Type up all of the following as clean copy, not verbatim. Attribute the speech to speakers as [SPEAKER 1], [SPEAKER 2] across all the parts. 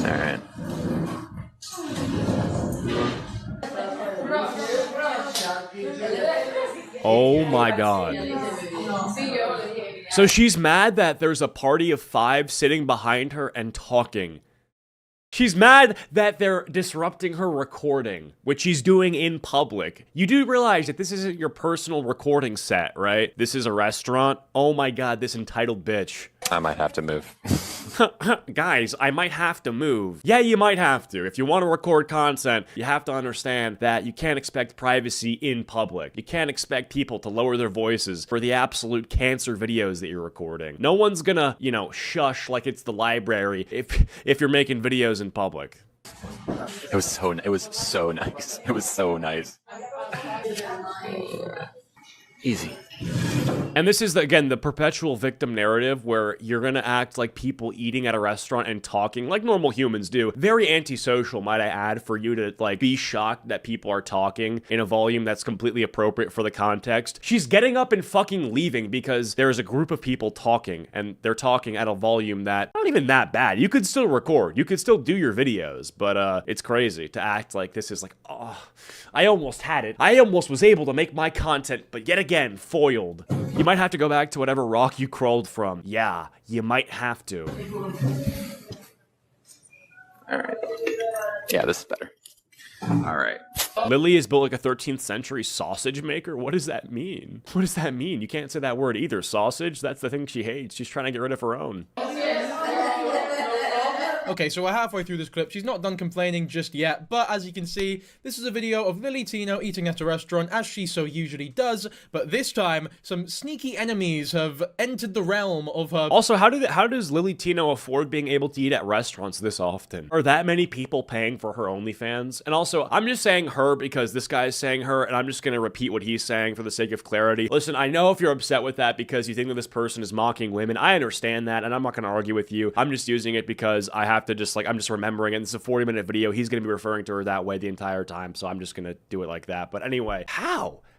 [SPEAKER 1] Alright.
[SPEAKER 2] Oh my god. So she's mad that there's a party of 5 sitting behind her and talking. She's mad that they're disrupting her recording, which she's doing in public. You do realize that this isn't your personal recording set, right? This is a restaurant. Oh my god, this entitled bitch.
[SPEAKER 1] I might have to move.
[SPEAKER 2] Guys, I might have to move. Yeah, you might have to. If you want to record content, you have to understand that you can't expect privacy in public. You can't expect people to lower their voices for the absolute cancer videos that you're recording. No one's gonna, you know, shush like it's the library if you're making videos in public.
[SPEAKER 1] It was so nice. It was so nice. Easy.
[SPEAKER 2] And this is, again, the perpetual victim narrative where you're gonna act like people eating at a restaurant and talking like normal humans do. Very antisocial, might I add, for you to, like, be shocked that people are talking in a volume that's completely appropriate for the context. She's getting up and fucking leaving because there's a group of people talking, and they're talking at a volume that not even that bad. You could still record. You could still do your videos, but it's crazy to act like this is like, oh, I almost had it. I almost was able to make my content, but yet again, foiled. You might have to go back to whatever rock you crawled from. Yeah, you might have to.
[SPEAKER 1] Alright. Yeah, this is better. Alright.
[SPEAKER 2] Lily is built like a 13th century sausage maker? What does that mean? What does that mean? You can't say that word either. Sausage? That's the thing she hates. She's trying to get rid of her own.
[SPEAKER 3] Okay, so we're halfway through this clip. She's not done complaining just yet, but as you can see, this is a video of Lily Tino eating at a restaurant, as she so usually does, but this time, some sneaky enemies have entered the realm of her.
[SPEAKER 2] Also, how does Lily Tino afford being able to eat at restaurants this often? Are that many people paying for her OnlyFans? And also, I'm just saying her because this guy is saying her, and I'm just gonna repeat what he's saying for the sake of clarity. Listen, I know if you're upset with that because you think that this person is mocking women, I understand that, and I'm not gonna argue with you. I'm just using it because I have to just, like, I'm just remembering it. This is a 40-minute video. He's gonna be referring to her that way the entire time, so I'm just gonna do it like that. But anyway,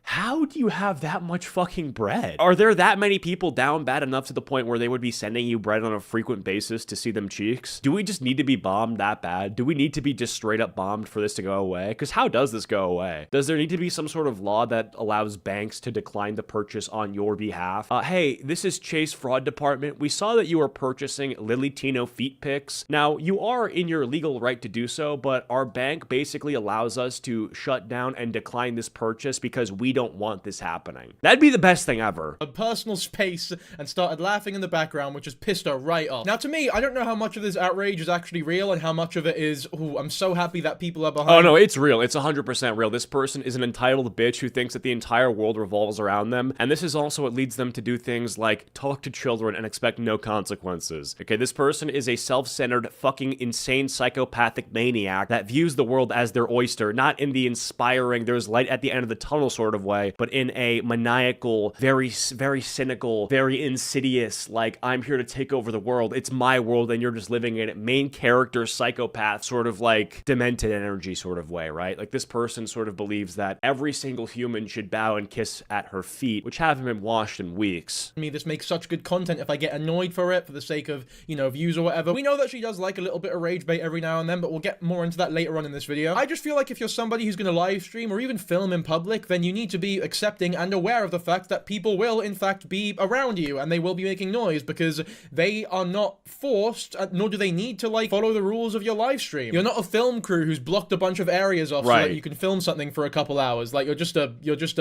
[SPEAKER 2] how do you have that much fucking bread? Are there that many people down bad enough to the point where they would be sending you bread on a frequent basis to see them cheeks? Do we just need to be bombed that bad? Do we need to be just straight up bombed for this to go away? Because how does this go away? Does there need to be some sort of law that allows banks to decline the purchase on your behalf? Hey, this is Chase Fraud Department. We saw that you were purchasing Lily Tino feet pics. Now, you are in your legal right to do so, but our bank basically allows us to shut down and decline this purchase because we don't want this happening. That'd be the best thing ever.
[SPEAKER 3] A personal space and started laughing in the background, which has pissed her right off. Now, to me, I don't know how much of this outrage is actually real and how much of it is, oh, I'm so happy that people are behind.
[SPEAKER 2] Oh no, it's real. It's 100% real. This person is an entitled bitch who thinks that the entire world revolves around them, and this is also what leads them to do things like talk to children and expect no consequences. Okay, this person is a self-centered, fucking insane psychopathic maniac that views the world as their oyster, not in the inspiring, there's light at the end of the tunnel sort of way, but in a maniacal, very cynical, very insidious, like, I'm here to take over the world, it's my world and you're just living in it, main character psychopath sort of like demented energy sort of way, right? Like, this person sort of believes that every single human should bow and kiss at her feet, which haven't been washed in weeks.
[SPEAKER 3] This makes such good content if I get annoyed for it, for the sake of, you know, views or whatever. We know that she does like a little bit of rage bait every now and then, but we'll get more into that later on in this video. I just feel like if you're somebody who's gonna live stream or even film in public, then you need to be accepting and aware of the fact that people will, in fact, be around you and they will be making noise because they are not forced, nor do they need to, like, follow the rules of your live stream. You're not a film crew who's blocked a bunch of areas off so that you can film something for a couple hours. Like, you're just a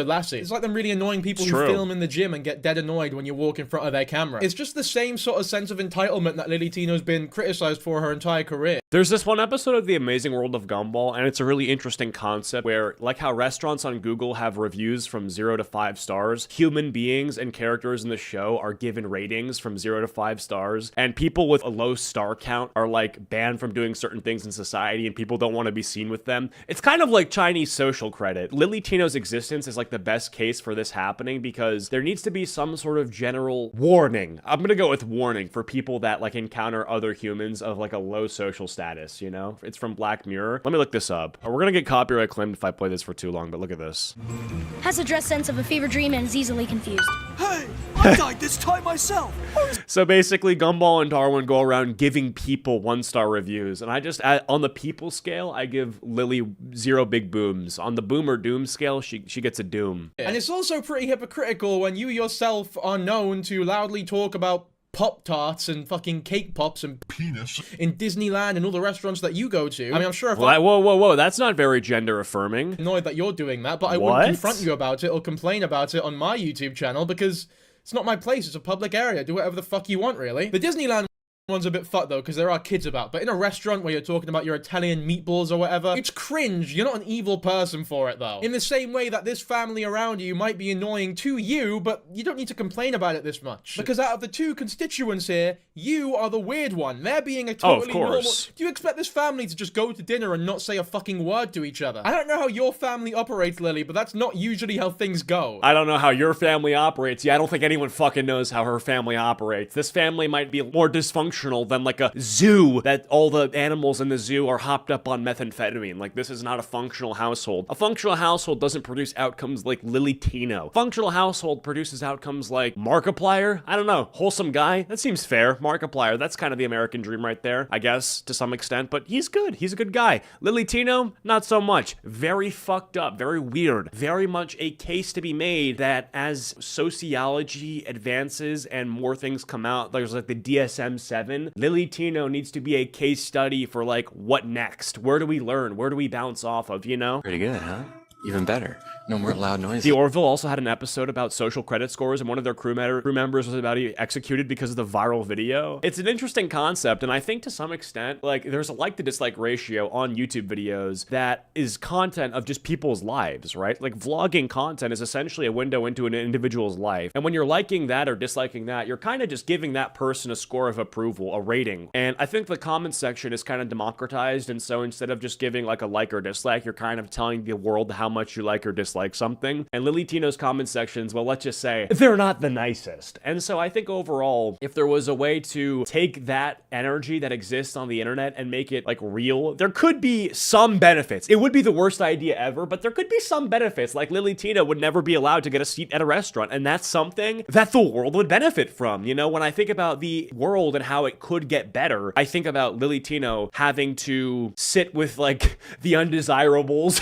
[SPEAKER 3] lassie. It's like them really annoying people who film in the gym and get dead annoyed when you walk in front of their camera. It's just the same sort of sense of entitlement that Lily Tino's been criticized for her entire career.
[SPEAKER 2] There's this one episode of The Amazing World of Gumball, and it's a really interesting concept where, like how restaurants on Google have reviews from 0 to 5 stars, human beings and characters in the show are given ratings from 0 to 5 stars, and people with a low star count are, like, banned from doing certain things in society, and people don't want to be seen with them. It's kind of like Chinese social credit. Lily Tino's existence is, like, the best case for this happening because there needs to be some sort of general warning. I'm gonna go with warning for people that, like, encounter other humans of, like, a low social status status, you know? It's from Black Mirror. Let me look this up. We're gonna get copyright claimed if I play this for too long, but look at this.
[SPEAKER 4] Has a dress sense of a fever dream and is easily confused.
[SPEAKER 5] Hey, I died this time myself.
[SPEAKER 2] So basically, Gumball and Darwin go around giving people 1-star reviews, and I just, on the people scale, I give Lily 0 big booms. On the boom or doom scale, she gets a doom.
[SPEAKER 3] And it's also pretty hypocritical when you yourself are known to loudly talk about Pop-Tarts and fucking cake pops and penis in Disneyland and all the restaurants that you go to. I mean, I'm sure if
[SPEAKER 2] Whoa, that's not very gender affirming.
[SPEAKER 3] annoyed that you're doing that, but I wouldn't confront you about it or complain about it on my YouTube channel because it's not my place. It's a public area. Do whatever the fuck you want, really. The Disneyland one's a bit fucked though, because there are kids about, but in a restaurant where you're talking about your Italian meatballs or whatever, it's cringe. You're not an evil person for it though. In the same way that this family around you might be annoying to you, but you don't need to complain about it this much. Because out of the two constituents here, you are the weird one. They're being a totally normal. Do you expect this family to just go to dinner and not say a fucking word to each other? I don't know how your family operates, Lily, but that's not usually how things go.
[SPEAKER 2] I don't know how your family operates. Yeah, I don't think anyone fucking knows how her family operates. This family might be more dysfunctional than like a zoo that all the animals in the zoo are hopped up on methamphetamine. Like, this is not a functional household. A functional household doesn't produce outcomes like Lily Tino. Functional household produces outcomes like Markiplier. I don't know. Wholesome guy. That seems fair. Markiplier. That's kind of the American dream right there, I guess, to some extent. But he's good. He's a good guy. Lily Tino, not so much. Very fucked up. Very weird. Very much a case to be made that as sociology advances and more things come out, there's like the DSM-7, Lily Tino needs to be a case study for like, what next? Where do we learn? Where do we bounce off of, you know?
[SPEAKER 1] Pretty good, huh? Even better. No more loud noises.
[SPEAKER 2] The Orville also had an episode about social credit scores, and one of their crew members was about to be executed because of the viral video. It's an interesting concept, and I think to some extent, like, there's a like to dislike ratio on YouTube videos that is content of just people's lives, right? Like, vlogging content is essentially a window into an individual's life, and when you're liking that or disliking that, you're kind of just giving that person a score of approval, a rating. And I think the comment section is kind of democratized, and so instead of just giving like a like or dislike, you're kind of telling the world how much you like or dislike something. And Lily Tino's comment sections, well, let's just say they're not the nicest. And so I think overall, if there was a way to take that energy that exists on the internet and make it like real, there could be some benefits. It would be the worst idea ever, but there could be some benefits. Like, Lily Tino would never be allowed to get a seat at a restaurant, and that's something that the world would benefit from. You know, when I think about the world and how it could get better, I think about Lily Tino having to sit with like the undesirables.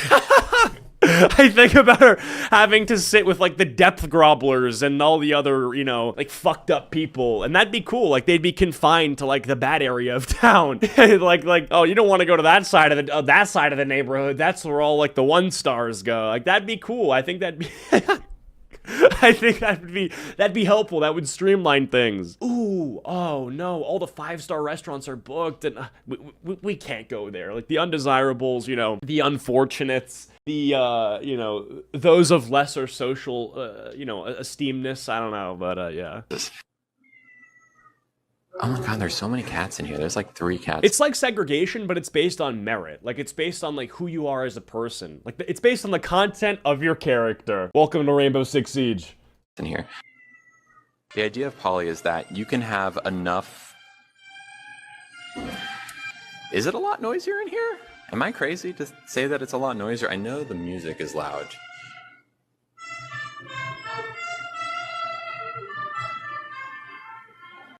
[SPEAKER 2] I think about her having to sit with like the depth grobblers and all the other, you know, like fucked up people, and that'd be cool. Like, they'd be confined to like the bad area of town. like, oh, you don't want to go to that side of the neighborhood. That's where all like the 1-stars go. Like, that'd be cool. I think that'd be. I think that'd be helpful. That would streamline things. Ooh, oh no, all the 5-star restaurants are booked, and we can't go there. Like, the undesirables, you know, the unfortunates, the you know, those of lesser social you know, esteemness. I don't know, but yeah.
[SPEAKER 1] Oh my god, there's so many cats in here. There's like 3 cats.
[SPEAKER 2] It's like segregation, but it's based on merit. Like, it's based on like who you are as a person. Like, it's based on the content of your character. Welcome to Rainbow Six Siege.
[SPEAKER 1] In here. The idea of poly is that you can have enough. Is it a lot noisier in here? Am I crazy to say that it's a lot noisier? I know the music is loud.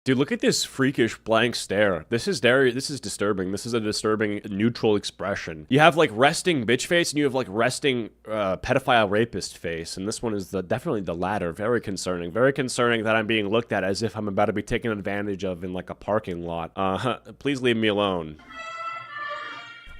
[SPEAKER 2] Dude, look at this freakish blank stare. This is disturbing. This is a disturbing neutral expression. You have like resting bitch face, and you have like resting pedophile rapist face, and this one is definitely the latter. Very concerning. Very concerning that I'm being looked at as if I'm about to be taken advantage of in like a parking lot. Please leave me alone.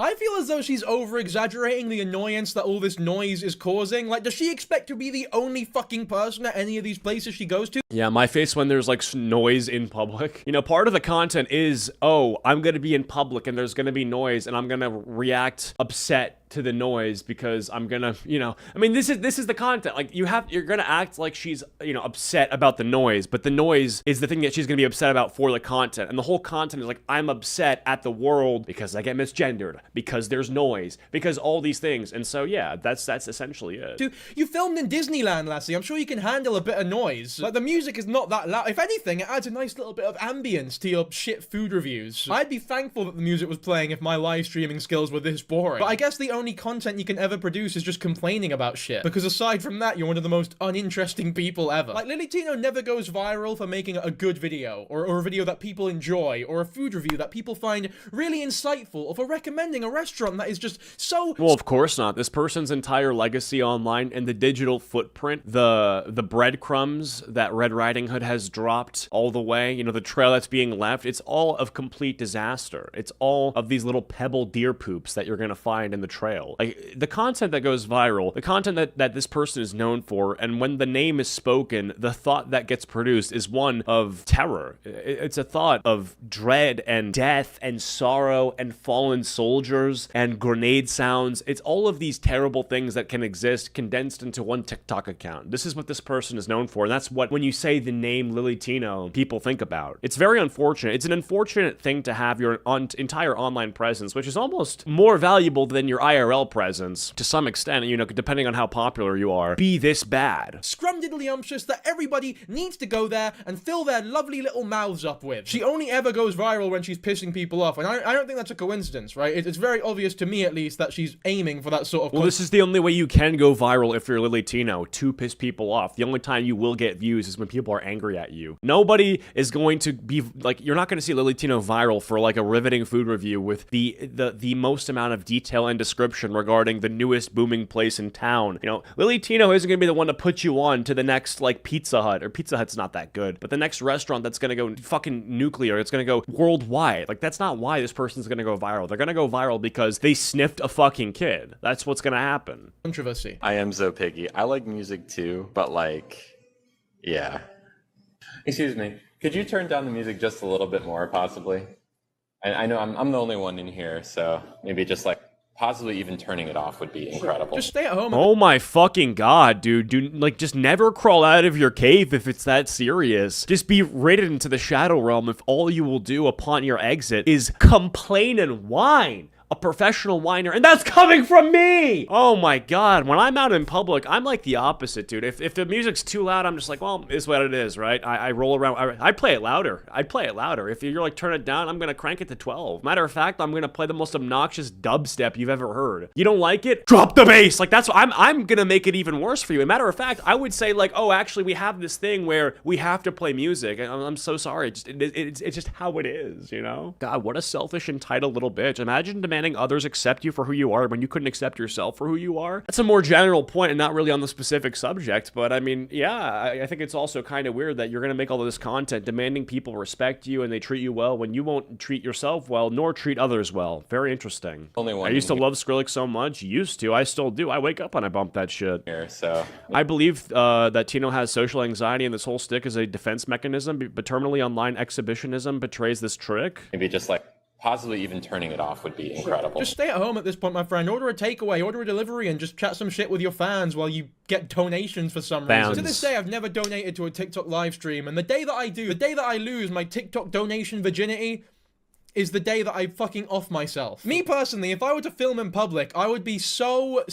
[SPEAKER 3] I feel as though she's over-exaggerating the annoyance that all this noise is causing. Like, does she expect to be the only fucking person at any of these places she goes to?
[SPEAKER 2] Yeah, my face when there's like noise in public. You know, part of the content is, oh, I'm gonna be in public and there's gonna be noise and I'm gonna react upset to the noise because I'm gonna, I mean, this is the content. Like, you're gonna act like she's, upset about the noise, but the noise is the thing that she's gonna be upset about for the content. And the whole content is like, I'm upset at the world because I get misgendered, because there's noise, because all these things. And so, yeah, that's essentially it.
[SPEAKER 3] Dude, you filmed in Disneyland, Lassie. I'm sure you can handle a bit of noise. Like, the music is not that loud. If anything, it adds a nice little bit of ambience to your shit food reviews. I'd be thankful that the music was playing if my live streaming skills were this boring. But I guess the only content you can ever produce is just complaining about shit. Because aside from that, you're one of the most uninteresting people ever. Like, Lily Tino never goes viral for making a good video, or a video that people enjoy, or a food review that people find really insightful, or for recommending a restaurant that is just so...
[SPEAKER 2] Well, of course not. This person's entire legacy online and the digital footprint, the breadcrumbs that Red Riding Hood has dropped all the way, the trail that's being left, it's all of complete disaster. It's all of these little pebble deer poops that you're gonna find in the trail. Like, the content that goes viral, the content that this person is known for, and when the name is spoken, the thought that gets produced is one of terror. It's a thought of dread and death and sorrow and fallen soldiers and grenade sounds. It's all of these terrible things that can exist condensed into one TikTok account. This is what this person is known for, and that's what, when you say the name Lily Tino, people think about. It's very unfortunate. It's an unfortunate thing to have your entire online presence, which is almost more valuable than your IRL presence, to some extent, depending on how popular you are, be this bad.
[SPEAKER 3] Scrumdiddlyumptious that everybody needs to go there and fill their lovely little mouths up with. She only ever goes viral when she's pissing people off, and I don't think that's a coincidence, right? It's very obvious to me, at least, that she's aiming for that sort of...
[SPEAKER 2] Well, this is the only way you can go viral if you're Lily Tino, to piss people off. The only time you will get views is when people are angry at you. Nobody is going to be, like, you're not going to see Lily Tino viral for, like, a riveting food review with the most amount of detail and description regarding the newest booming place in town. Lily Tino isn't going to be the one to put you on to the next, like, Pizza Hut, or Pizza Hut's not that good, but the next restaurant that's going to go fucking nuclear, it's going to go worldwide. Like, that's not why this person's going to go viral. They're going to go viral because they sniffed a fucking kid. That's what's going to happen.
[SPEAKER 3] Controversy.
[SPEAKER 1] I am so picky. I like music too, but like, yeah. Excuse me. Could you turn down the music just a little bit more, possibly? I know I'm the only one in here, so maybe just like possibly even turning it off would be incredible.
[SPEAKER 3] Just stay at home.
[SPEAKER 2] Oh my fucking god, dude. Like, just never crawl out of your cave if it's that serious. Just be raided into the shadow realm if all you will do upon your exit is complain and whine. A professional whiner, and that's coming from me! Oh my god, when I'm out in public, I'm like the opposite, dude. If the music's too loud, I'm just like, well, it's what it is, right? I roll around, I play it louder. I play it louder. If you're like, turn it down, I'm gonna crank it to 12. Matter of fact, I'm gonna play the most obnoxious dubstep you've ever heard. You don't like it? Drop the bass! Like, that's what I'm gonna make it even worse for you. As a matter of fact, I would say, like, oh, actually, we have this thing where we have to play music. I'm so sorry. It's just how it is, God, what a selfish, entitled little bitch. Imagine demanding others accept you for who you are when you couldn't accept yourself for who you are. That's a more general point and not really on the specific subject, but I mean, yeah, I think it's also kind of weird that you're gonna make all of this content demanding people respect you and they treat you well when you won't treat yourself well nor treat others well. Very interesting.
[SPEAKER 1] Only one.
[SPEAKER 2] I used to love Skrillex so much. Used to. I still do. I wake up and I bump that shit.
[SPEAKER 1] Here, so
[SPEAKER 2] I believe that Tino has social anxiety and this whole stick is a defense mechanism, but terminally online exhibitionism betrays this trick.
[SPEAKER 1] maybe just like possibly even turning it off would be incredible.
[SPEAKER 3] Just stay at home at this point, my friend. Order a takeaway, order a delivery, and just chat some shit with your fans while you get donations for some reason. To this day, I've never donated to a TikTok live stream, and the day that I do, the day that I lose my TikTok donation virginity, is the day that I fucking off myself. Me personally, if I were to film in public, I would be so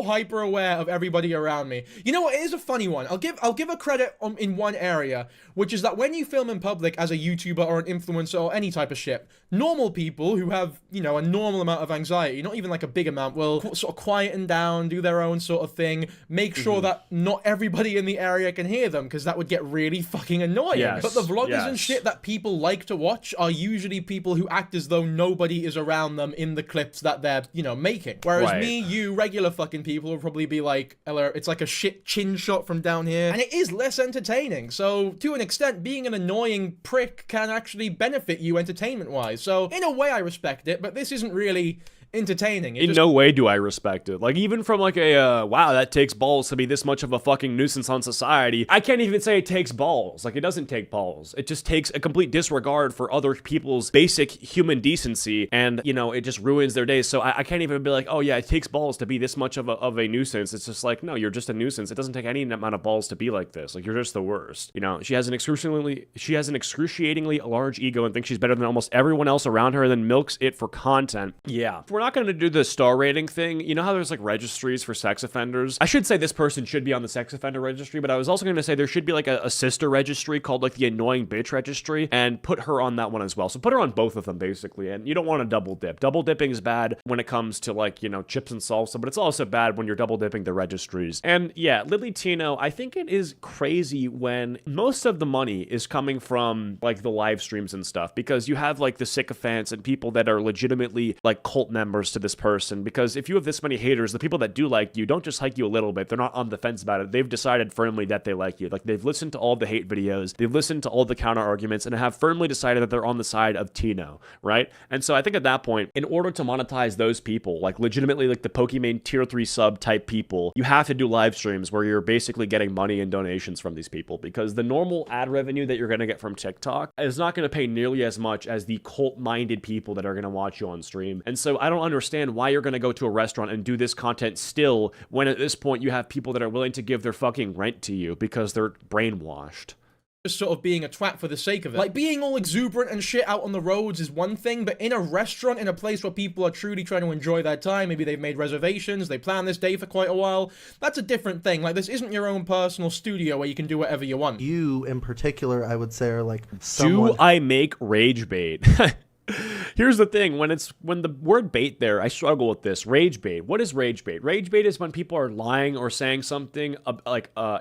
[SPEAKER 3] hyper aware of everybody around me. You know what? It is a funny one. I'll give a credit in one area, which is that when you film in public as a YouTuber or an influencer or any type of shit, normal people who have, a normal amount of anxiety, not even like a big amount, will sort of quieten down, do their own sort of thing, make sure that not everybody in the area can hear them, because that would get really fucking annoying.
[SPEAKER 2] Yes.
[SPEAKER 3] But the vloggers and shit that people like to watch are usually people who act as though nobody is around them in the clips that they're, making. Whereas me, you, regular fucking people will probably be like, it's like a shit chin shot from down here. And it is less entertaining. So, to an extent, being an annoying prick can actually benefit you entertainment-wise. So, in a way, I respect it, but this isn't really entertaining.
[SPEAKER 2] In no way do I respect it. Like, even from like a, wow, that takes balls to be this much of a fucking nuisance on society. I can't even say it takes balls. Like, it doesn't take balls. It just takes a complete disregard for other people's basic human decency, and, you know, it just ruins their days. So I can't even be like, oh yeah, it takes balls to be this much of a nuisance. It's just like, no, you're just a nuisance. It doesn't take any amount of balls to be like this. Like, you're just the worst. You know, she has an excruciatingly large ego and thinks she's better than almost everyone else around her, and then milks it for content. Yeah. If we're not going to do the star rating thing, you know how there's like registries for sex offenders? I should say this person should be on the sex offender registry, but I was also going to say there should be like a sister registry called like the annoying bitch registry, and put her on that one as well. So put her on both of them basically, and you don't want to double dip. Double dipping is bad when it comes to like, you know, chips and salsa, but it's also bad when you're double dipping the registries. And yeah, Lily Tino, I think it is crazy when most of the money is coming from like the live streams and stuff, because you have like the sycophants and people that are legitimately like cult members to this person. Because if you have this many haters, the people that do like you don't just like you a little bit. They're not on the fence about it. They've decided firmly that they like you. Like, they've listened to all the hate videos, they've listened to all the counter arguments, and have firmly decided that they're on the side of Tino, right? And so I think at that point, in order to monetize those people, like legitimately like the Pokemon tier 3 sub type people, you have to do live streams where you're basically getting money and donations from these people, because the normal ad revenue that you're going to get from TikTok is not going to pay nearly as much as the cult-minded people that are going to watch you on stream. And so I don't understand why you're going to go to a restaurant and do this content still, when at this point you have people that are willing to give their fucking rent to you because they're brainwashed.
[SPEAKER 3] Just sort of being a twat for the sake of it. Like, being all exuberant and shit out on the roads is one thing, but in a restaurant, in a place where people are truly trying to enjoy their time, maybe they've made reservations, they plan this day for quite a while, that's a different thing. Like, this isn't your own personal studio where you can do whatever you want.
[SPEAKER 6] You, in particular, I would say, are like someone...
[SPEAKER 2] Do I make rage bait? Here's the thing, when the word bait there, I struggle with this. Rage bait. What is rage bait? Rage bait is when people are lying or saying something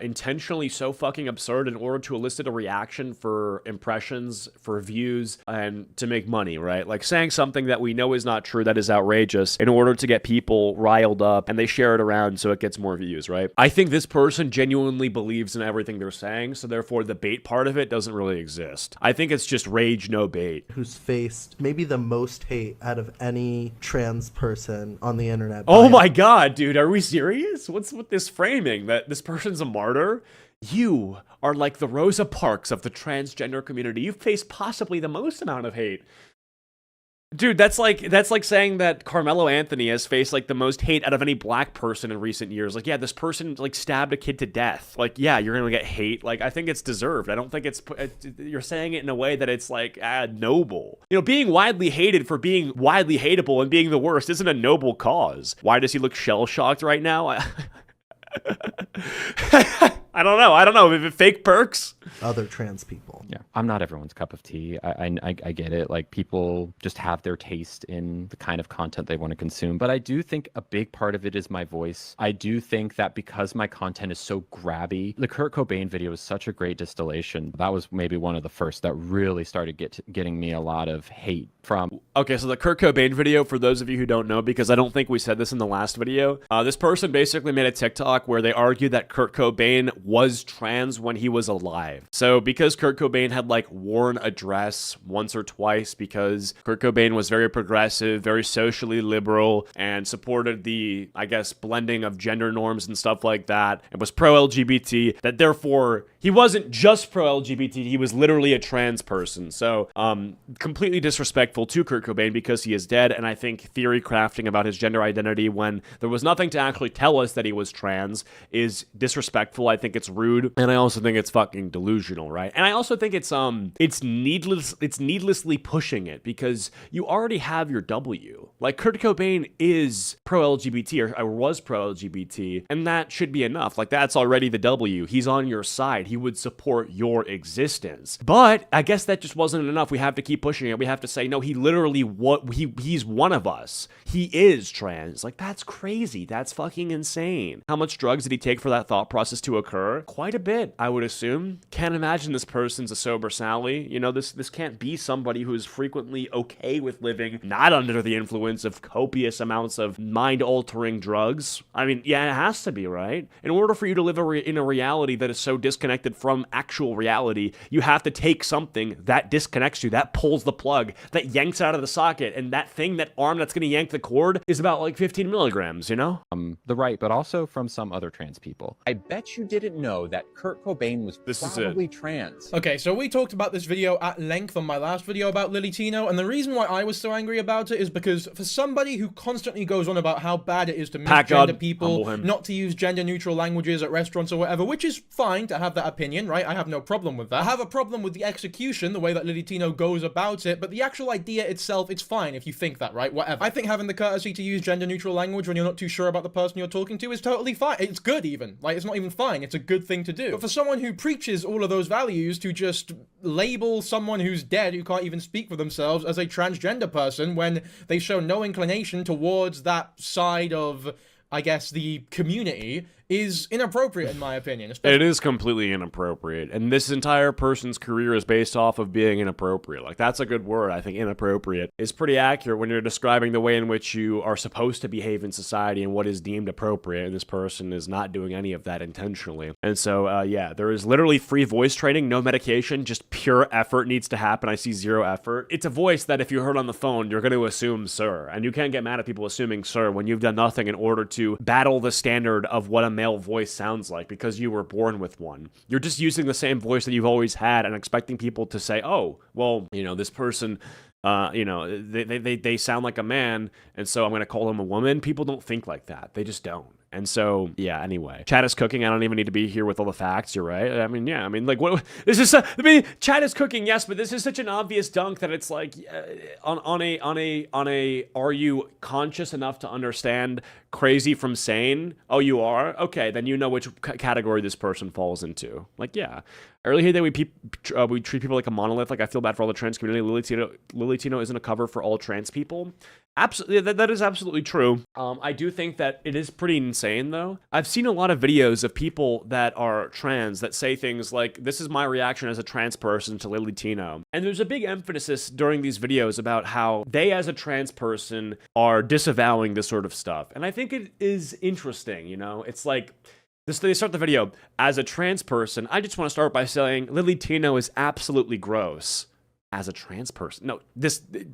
[SPEAKER 2] intentionally so fucking absurd in order to elicit a reaction for impressions, for views, and to make money, right? Like saying something that we know is not true, that is outrageous, in order to get people riled up, and they share it around so it gets more views, right? I think this person genuinely believes in everything they're saying, so therefore the bait part of it doesn't really exist. I think it's just rage, no bait.
[SPEAKER 6] Who's faced maybe the most hate out of any trans person on the internet.
[SPEAKER 2] Oh my god, dude, are we serious? What's with this framing that this person's a martyr? You are like the Rosa Parks of the transgender community. You've faced possibly the most amount of hate. Dude, that's like saying that Carmelo Anthony has faced like the most hate out of any black person in recent years. Like, yeah, this person like stabbed a kid to death. Like, yeah, you're gonna get hate. Like, I think it's deserved. I don't think you're saying it in a way that it's like noble. You know, being widely hated for being widely hateable and being the worst isn't a noble cause. Why does he look shell-shocked right now? I don't know. If it fake perks.
[SPEAKER 6] Other trans people.
[SPEAKER 1] Yeah, I'm not everyone's cup of tea. I get it. Like, people just have their taste in the kind of content they want to consume. But I do think a big part of it is my voice. I do think that because my content is so grabby, the Kurt Cobain video is such a great distillation. That was maybe one of the first that really started getting me a lot of hate from.
[SPEAKER 2] Okay, so the Kurt Cobain video, for those of you who don't know, because I don't think we said this in the last video, this person basically made a TikTok where they argued that Kurt Cobain was trans when he was alive. So because Kurt Cobain had like worn a dress once or twice, because Kurt Cobain was very progressive, very socially liberal, and supported the, I guess, blending of gender norms and stuff like that, and was pro-LGBT, that therefore he wasn't just pro-LGBT, he was literally a trans person. So completely disrespectful to Kurt Cobain because he is dead, and I think theory crafting about his gender identity when there was nothing to actually tell us that he was trans is disrespectful. I think it's rude, and I also think it's fucking delusional, right? And I also think it's needlessly pushing it, because you already have your W. Like, Kurt Cobain is pro-LGBT or was pro-LGBT, and that should be enough. Like, that's already the W. He's on your side. He would support your existence. But I guess that just wasn't enough. We have to keep pushing it. We have to say, no, he literally he's one of us. He is trans. Like, that's crazy. That's fucking insane. How much drugs did he take for that thought process to occur? her quite a bit, I would assume. Can't imagine this person's a sober Sally. You know, this can't be somebody who is frequently okay with living not under the influence of copious amounts of mind-altering drugs. I mean, yeah, it has to be, right? In order for you to live in a reality that is so disconnected from actual reality, you have to take something that disconnects you, that pulls the plug, that yanks out of the socket, and that thing, that arm that's gonna yank the cord is about like 15 milligrams, you know?
[SPEAKER 7] The right, but also from some other trans people.
[SPEAKER 8] I bet you didn't know that Kurt Cobain was probably trans.
[SPEAKER 3] Okay, so we talked about this video at length on my last video about Lily Tino, and the reason why I was so angry about it is because for somebody who constantly goes on about how bad it is to misgender people, not to use gender-neutral languages at restaurants or whatever, which is fine to have that opinion, right? I have no problem with that. I have a problem with the execution, the way that Lily Tino goes about it, but the actual idea itself, it's fine if you think that, right? Whatever. I think having the courtesy to use gender-neutral language when you're not too sure about the person you're talking to is totally fine. It's good even. Like, it's not even fine. It's a good thing to do. But for someone who preaches all of those values to just label someone who's dead, who can't even speak for themselves, as a transgender person when they show no inclination towards that side of, I guess, the community, is inappropriate in my opinion.
[SPEAKER 2] It is completely inappropriate, and this entire person's career is based off of being inappropriate. Like, that's a good word. I think inappropriate is pretty accurate when you're describing the way in which you are supposed to behave in society and what is deemed appropriate, and this person is not doing any of that intentionally. And so, yeah, there is literally free voice training, no medication, just pure effort needs to happen. I see zero effort. It's a voice that if you heard on the phone, you're going to assume sir, and you can't get mad at people assuming sir when you've done nothing in order to battle the standard of what a male voice sounds like because you were born with one. You're just using the same voice that you've always had and expecting people to say, oh, well, you know, this person, you know, they sound like a man, and so I'm going to call them a woman. People don't think like that. They just don't. And so, yeah, anyway. Chat is cooking. I don't even need to be here with all the facts. You're right. I mean, yeah. I mean, like, what? This is, I mean, chat is cooking, yes, but this is such an obvious dunk that it's like, on a, are you conscious enough to understand crazy from sane? Oh, you are? Okay, then you know which category this person falls into. Like, yeah. I really hate that we treat people like a monolith. Like, I feel bad for all the trans community. Lily Tino isn't a cover for all trans people. Absolutely, that is absolutely true. I do think that it is pretty insane, though. I've seen a lot of videos of people that are trans that say things like, this is my reaction as a trans person to Lily Tino. And there's a big emphasis during these videos about how they, as a trans person, are disavowing this sort of stuff. And I think it is interesting, you know? It's like, they start the video, as a trans person, I just want to start by saying Lily Tino is absolutely gross. As a trans person. No,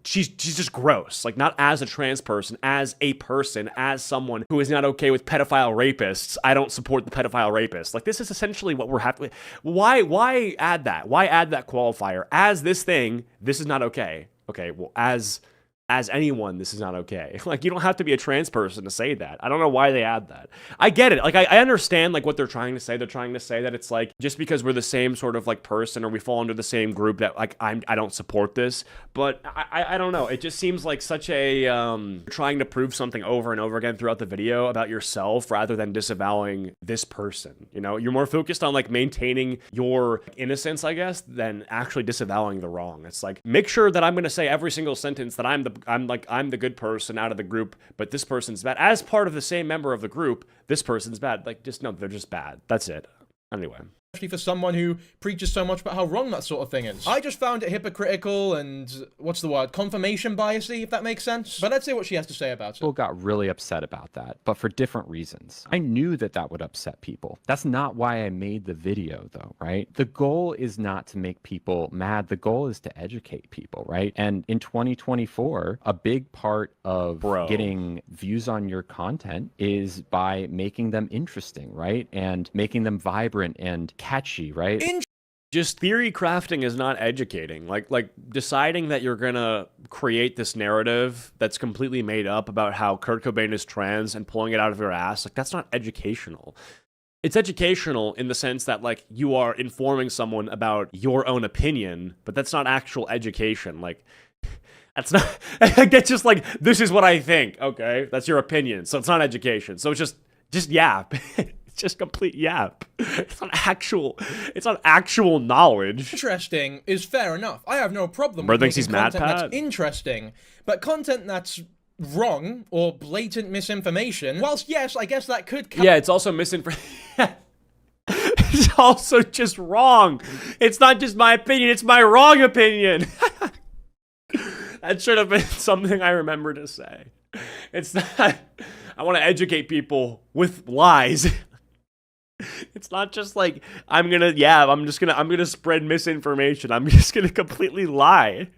[SPEAKER 2] she's just gross. Like, not as a trans person, as a person, as someone who is not okay with pedophile rapists. I don't support the pedophile rapists. Like, this is essentially what we're having. Why add that? Why add that qualifier? As this thing, this is not okay. Okay, well, as anyone, this is not okay. Like, you don't have to be a trans person to say that. I don't know why they add that. I get it. Like, I understand, like, what they're trying to say. They're trying to say that it's, like, just because we're the same sort of, like, person or we fall under the same group that, like, I don't support this. But I don't know. It just seems like such a, trying to prove something over and over again throughout the video about yourself rather than disavowing this person. You know, you're more focused on, like, maintaining your innocence, I guess, than actually disavowing the wrong. It's like, make sure that I'm going to say every single sentence that I'm the good person out of the group, but this person's bad. As part of the same member of the group, this person's bad. Like, just no, they're just bad. That's it. Anyway.
[SPEAKER 3] Especially for someone who preaches so much about how wrong that sort of thing is. I just found it hypocritical and, what's the word, confirmation biasy, if that makes sense. But let's see what she has to say about it.
[SPEAKER 7] People got really upset about that, but for different reasons. I knew that that would upset people. That's not why I made the video, though, right? The goal is not to make people mad. The goal is to educate people, right? And in 2024, a big part of getting views on your content is by making them interesting, right? And making them vibrant and catchy, right?
[SPEAKER 2] Just theory crafting is not educating. Like deciding that you're gonna create this narrative that's completely made up about how Kurt Cobain is trans and pulling it out of your ass, like, that's not educational. It's educational in the sense that, like, you are informing someone about your own opinion, but that's not actual education. Like, that's not, that's just like, this is what I think. Okay, that's your opinion. So it's not education. So it's just yap. It's just complete yap. It's not actual knowledge.
[SPEAKER 3] Interesting is fair enough. I have no problem
[SPEAKER 2] Bro
[SPEAKER 3] with
[SPEAKER 2] thinks he's mad,
[SPEAKER 3] content
[SPEAKER 2] Pat?
[SPEAKER 3] that's interesting, but content that's wrong or blatant misinformation, whilst yes, I guess that could count.
[SPEAKER 2] Yeah, it's also misinformation. is also just wrong. It's not just my opinion, it's my wrong opinion. That should have been something I remember to say. It's not, I want to educate people with lies. It's not just like, I'm gonna spread misinformation. I'm just gonna completely lie.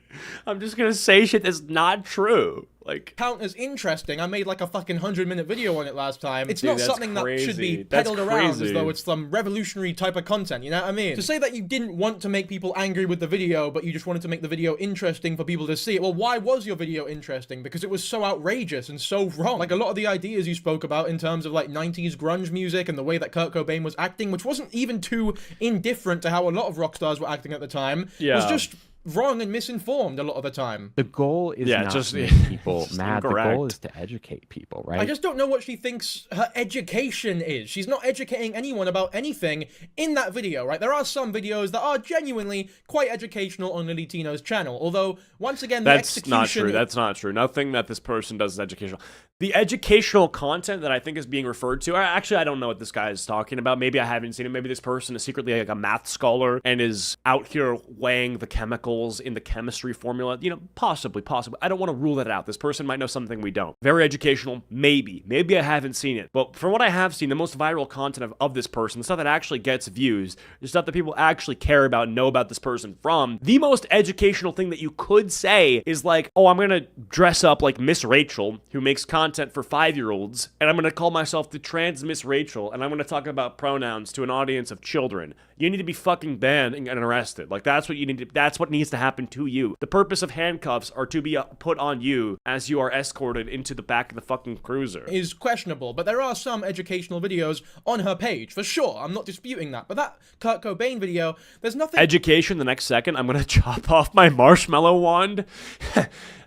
[SPEAKER 2] I'm just gonna say shit that's not true. Like,
[SPEAKER 3] count as interesting. I made like a fucking 100-minute video on it last time. It's
[SPEAKER 2] dude,
[SPEAKER 3] not something that should be peddled around as though it's some revolutionary type of content, you know what I mean? To say that you didn't want to make people angry with the video, but you just wanted to make the video interesting for people to see it, well, why was your video interesting? Because it was so outrageous and so wrong. Like, a lot of the ideas you spoke about in terms of like 90s grunge music and the way that Kurt Cobain was acting, which wasn't even too indifferent to how a lot of rock stars were acting at the time, was just wrong and misinformed a lot of the time.
[SPEAKER 7] The goal is not
[SPEAKER 2] just
[SPEAKER 7] to make people mad.
[SPEAKER 2] incorrect.
[SPEAKER 7] The goal is to educate people, right?
[SPEAKER 3] I just don't know what she thinks her education is. She's not educating anyone about anything in that video, right? There are some videos that are genuinely quite educational on Lily Tino's channel, although, once again, the execution...
[SPEAKER 2] That's not true. That's not true. Nothing that this person does is educational. The educational content that I think is being referred to, actually, I don't know what this guy is talking about. Maybe I haven't seen it. Maybe this person is secretly like a math scholar and is out here weighing the chemicals in the chemistry formula. You know, possibly. I don't want to rule that out. This person might know something we don't. Very educational, maybe. Maybe I haven't seen it. But from what I have seen, the most viral content of this person, the stuff that actually gets views, the stuff that people actually care about and know about this person from, the most educational thing that you could say is like, oh, I'm going to dress up like Miss Rachel, who makes content for 5-year-olds, and I'm going to call myself the trans Miss Rachel, and I'm going to talk about pronouns to an audience of children. You need to be fucking banned and arrested. Like, that's what you need to, that's what needs to happen to you. The purpose of handcuffs are to be put on you as you are escorted into the back of the fucking cruiser.
[SPEAKER 3] Is questionable, but there are some educational videos on her page, for sure. I'm not disputing that. But that Kurt Cobain video, there's nothing...
[SPEAKER 2] Education, the next second, I'm going to chop off my marshmallow wand.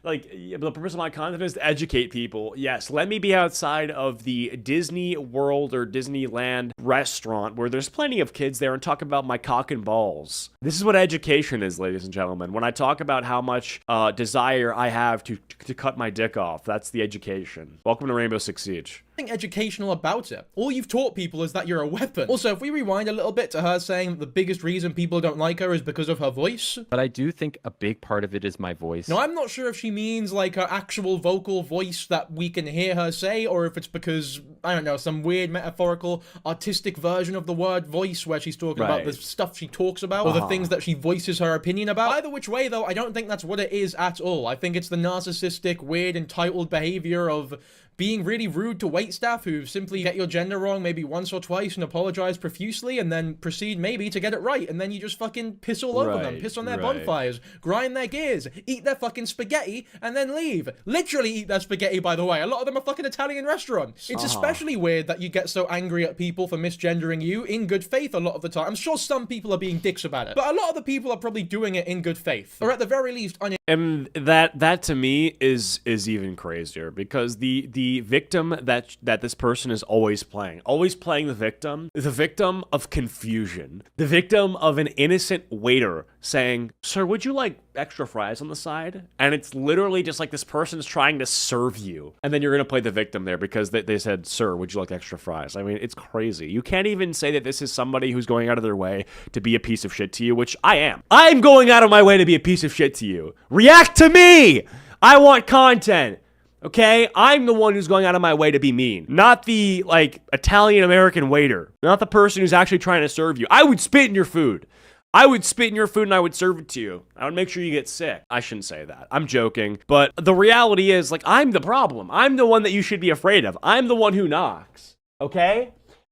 [SPEAKER 2] Like, the purpose of my content is to educate people. Yes, let me be outside of the Disney World or Disneyland restaurant where there's plenty of kids there and talk about my cock and balls. This is what education is, ladies and gentlemen. When I talk about how much desire I have to cut my dick off, that's the education. Welcome to Rainbow Six Siege.
[SPEAKER 3] Educational about it. All you've taught people is that you're a weapon. Also, if we rewind a little bit to her saying that the biggest reason people don't like her is because of her voice.
[SPEAKER 7] But I do think a big part of it is my voice.
[SPEAKER 3] No, I'm not sure if she means like her actual vocal voice that we can hear her say, or if it's because, I don't know, some weird metaphorical artistic version of the word voice where she's talking about the stuff she talks about or the things that she voices her opinion about. Either which way though, I don't think that's what it is at all. I think it's the narcissistic, weird, entitled behavior of being really rude to waitstaff who simply get your gender wrong maybe once or twice and apologize profusely and then proceed maybe to get it right, and then you just fucking piss all over them, piss on their bonfires, grind their gears, eat their fucking spaghetti, and then leave. Literally eat their spaghetti, by the way. A lot of them are fucking Italian restaurants. It's especially weird that you get so angry at people for misgendering you in good faith a lot of the time. I'm sure some people are being dicks about it, but a lot of the people are probably doing it in good faith, or at the very least
[SPEAKER 2] and that to me is even crazier, because the victim that this person is always playing the victim of confusion, the victim of an innocent waiter saying, "Sir, would you like extra fries on the side?" And it's literally just like this person's trying to serve you, and then you're gonna play the victim there because they said, "Sir, would you like extra fries?" I mean, it's crazy. You can't even say that this is somebody who's going out of their way to be a piece of shit to you, which I am. I'm going out of my way to be a piece of shit to you. React to me! I want content. Okay? I'm the one who's going out of my way to be mean. Not the, like, Italian-American waiter. Not the person who's actually trying to serve you. I would spit in your food. I would spit in your food and I would serve it to you. I would make sure you get sick. I shouldn't say that. I'm joking. But the reality is, like, I'm the problem. I'm the one that you should be afraid of. I'm the one who knocks. Okay?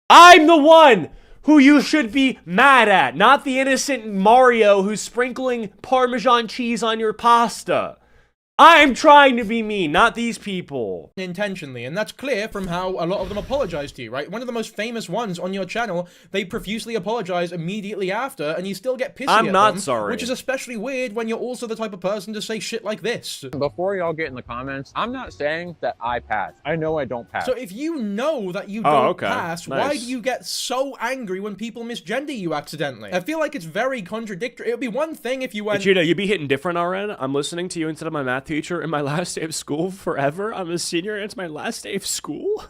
[SPEAKER 2] I'm the one who you should be mad at. Not the innocent Mario who's sprinkling Parmesan cheese on your pasta. I'm trying to be mean, not these people.
[SPEAKER 3] Intentionally, and that's clear from how a lot of them apologize to you, right? One of the most famous ones on your channel, they profusely apologize immediately after, and you still get pissy at them.
[SPEAKER 2] I'm not sorry.
[SPEAKER 3] Which is especially weird when you're also the type of person to say shit like this.
[SPEAKER 8] Before y'all get in the comments, I'm not saying that I pass. I know I don't pass.
[SPEAKER 3] So if you know that you don't pass, why do you get so angry when people misgender you accidentally? I feel like it's very contradictory. It would be one thing if you went...
[SPEAKER 2] But you know, you'd be hitting different, RN. I'm listening to you instead of my math teacher in my last day of school forever. I'm a senior and it's my last day of school.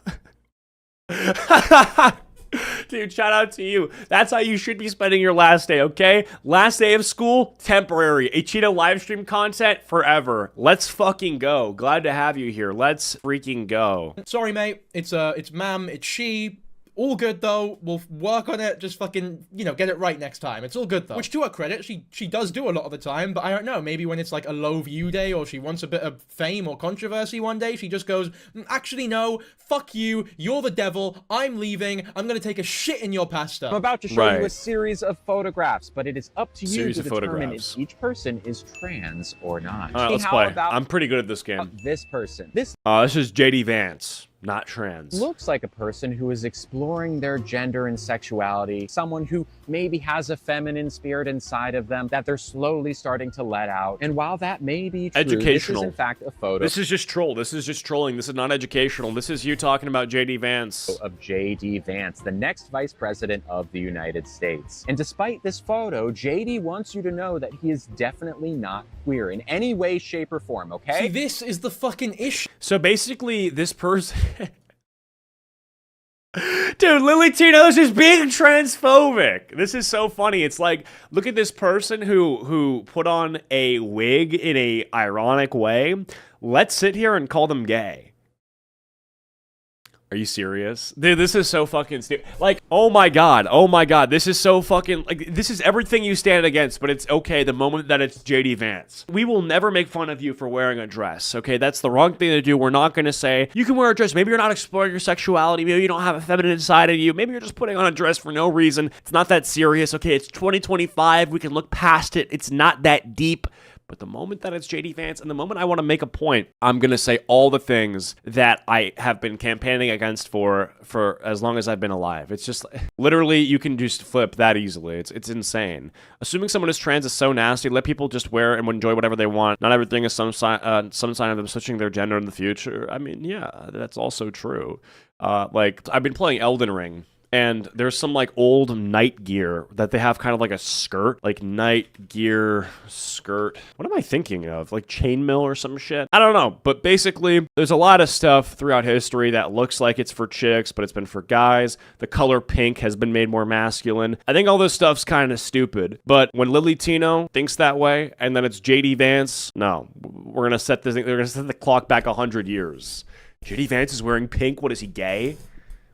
[SPEAKER 2] Dude, shout out to you. That's how you should be spending your last day, okay? Last day of school, temporary. A Cheeto live stream content, forever. Let's fucking go. Glad to have you here. Let's freaking go.
[SPEAKER 3] Sorry, mate. It's ma'am, it's she. All good, though. We'll work on it. Just fucking, you know, get it right next time. It's all good, though. Which, to her credit, she does do a lot of the time, but I don't know. Maybe when it's, like, a low view day or she wants a bit of fame or controversy one day, she just goes, actually, no, fuck you. You're the devil. I'm leaving. I'm gonna take a shit in your pasta.
[SPEAKER 8] I'm about to show you a series of photographs, but it is up to you to determine if each person is trans or not.
[SPEAKER 2] All right, let's play. I'm pretty good at this game.
[SPEAKER 8] This person. This
[SPEAKER 2] is JD Vance. Not trans.
[SPEAKER 8] Looks like a person who is exploring their gender and sexuality, someone who maybe has a feminine spirit inside of them that they're slowly starting to let out. And while that may be true,
[SPEAKER 2] educational.
[SPEAKER 8] this is in fact a photo.
[SPEAKER 2] This is just troll. This is just trolling. This is not educational. This is you talking about JD Vance.
[SPEAKER 8] Of JD Vance, the next vice president of the United States. And despite this photo, JD wants you to know that he is definitely not queer in any way, shape, or form, okay?
[SPEAKER 3] See, this is the fucking issue.
[SPEAKER 2] So basically, this person... Dude, Lily Tino's just being transphobic. This is so funny. It's like, look at this person who put on a wig in a ironic way. Let's sit here and call them gay. Are you serious? Dude, this is so fucking stupid. Like, oh my god, this is so fucking, like, this is everything you stand against, but it's okay the moment that it's JD Vance. We will never make fun of you for wearing a dress, okay? That's the wrong thing to do. We're not gonna say, you can wear a dress, maybe you're not exploring your sexuality, maybe you don't have a feminine side of you, maybe you're just putting on a dress for no reason. It's not that serious, okay? It's 2025, we can look past it, it's not that deep. But the moment that it's JD Vance and the moment I want to make a point, I'm going to say all the things that I have been campaigning against for as long as I've been alive. It's just, literally, you can just flip that easily. It's insane. Assuming someone is trans is so nasty. Let people just wear and enjoy whatever they want. Not everything is some sign of them switching their gender in the future. I mean, yeah, that's also true. Like, I've been playing Elden Ring. And there's some, like, old night gear that they have kind of like a skirt. Like, night gear skirt. What am I thinking of? Like, chainmail or some shit? I don't know. But basically, there's a lot of stuff throughout history that looks like it's for chicks, but it's been for guys. The color pink has been made more masculine. I think all this stuff's kind of stupid. But when Lily Tino thinks that way, and then it's JD Vance, no. We're going to set this thing, they're going to set the clock back 100 years. JD Vance is wearing pink? What is he, gay?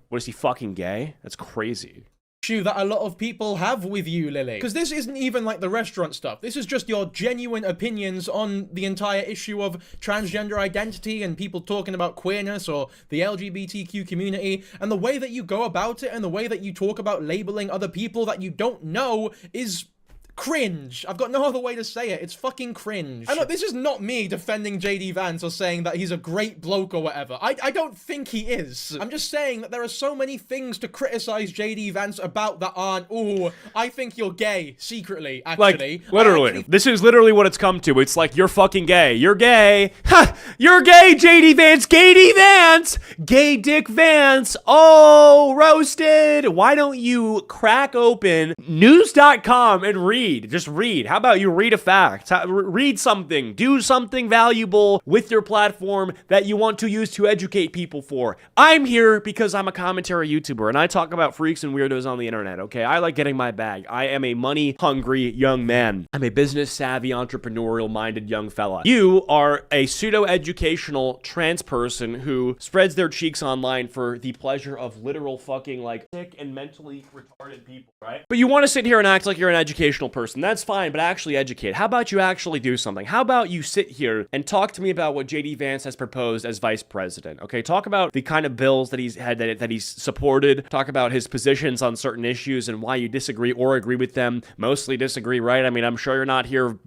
[SPEAKER 2] What, is he fucking gay? That's crazy.
[SPEAKER 3] Issue that a lot of people have with you, Lily. Because this isn't even like the restaurant stuff. This is just your genuine opinions on the entire issue of transgender identity and people talking about queerness or the LGBTQ community. And the way that you go about it and the way that you talk about labeling other people that you don't know is cringe. I've got no other way to say it. It's fucking cringe. And look, this is not me defending JD Vance or saying that he's a great bloke or whatever. I don't think he is. I'm just saying that there are so many things to criticize JD Vance about that aren't, ooh, I think you're gay, secretly, actually.
[SPEAKER 2] Like, literally. This is literally what it's come to. It's like, you're fucking gay. You're gay. Ha! You're gay, JD Vance. JD Vance. Gay Dick Vance. Oh, roasted. Why don't you crack open news.com and read? Just read. How about you read a fact? Read something. Do something valuable with your platform that you want to use to educate people for. I'm here because I'm a commentary YouTuber and I talk about freaks and weirdos on the internet, okay? I like getting my bag. I am a money-hungry young man. I'm a business-savvy, entrepreneurial-minded young fella. You are a pseudo-educational trans person who spreads their cheeks online for the pleasure of literal fucking, like, sick and mentally retarded people, right? But you want to sit here and act like you're an educational person. That's fine, but actually educate. How about you actually do something? How about you sit here and talk to me about what JD Vance has proposed as vice president? Okay, talk about the kind of bills that he's had, that he's supported. Talk about his positions on certain issues and why you disagree or agree with them. Mostly disagree, right? I mean, I'm sure you're not here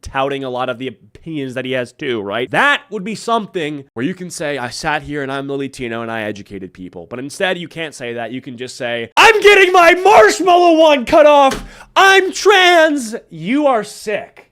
[SPEAKER 2] touting a lot of the opinions that he has too, right? That would be something where you can say, I sat here and I'm Lily Tino and I educated people. But instead, you can't say that. You can just say, I'm getting my marshmallow one cut off. I'm trans. You are sick.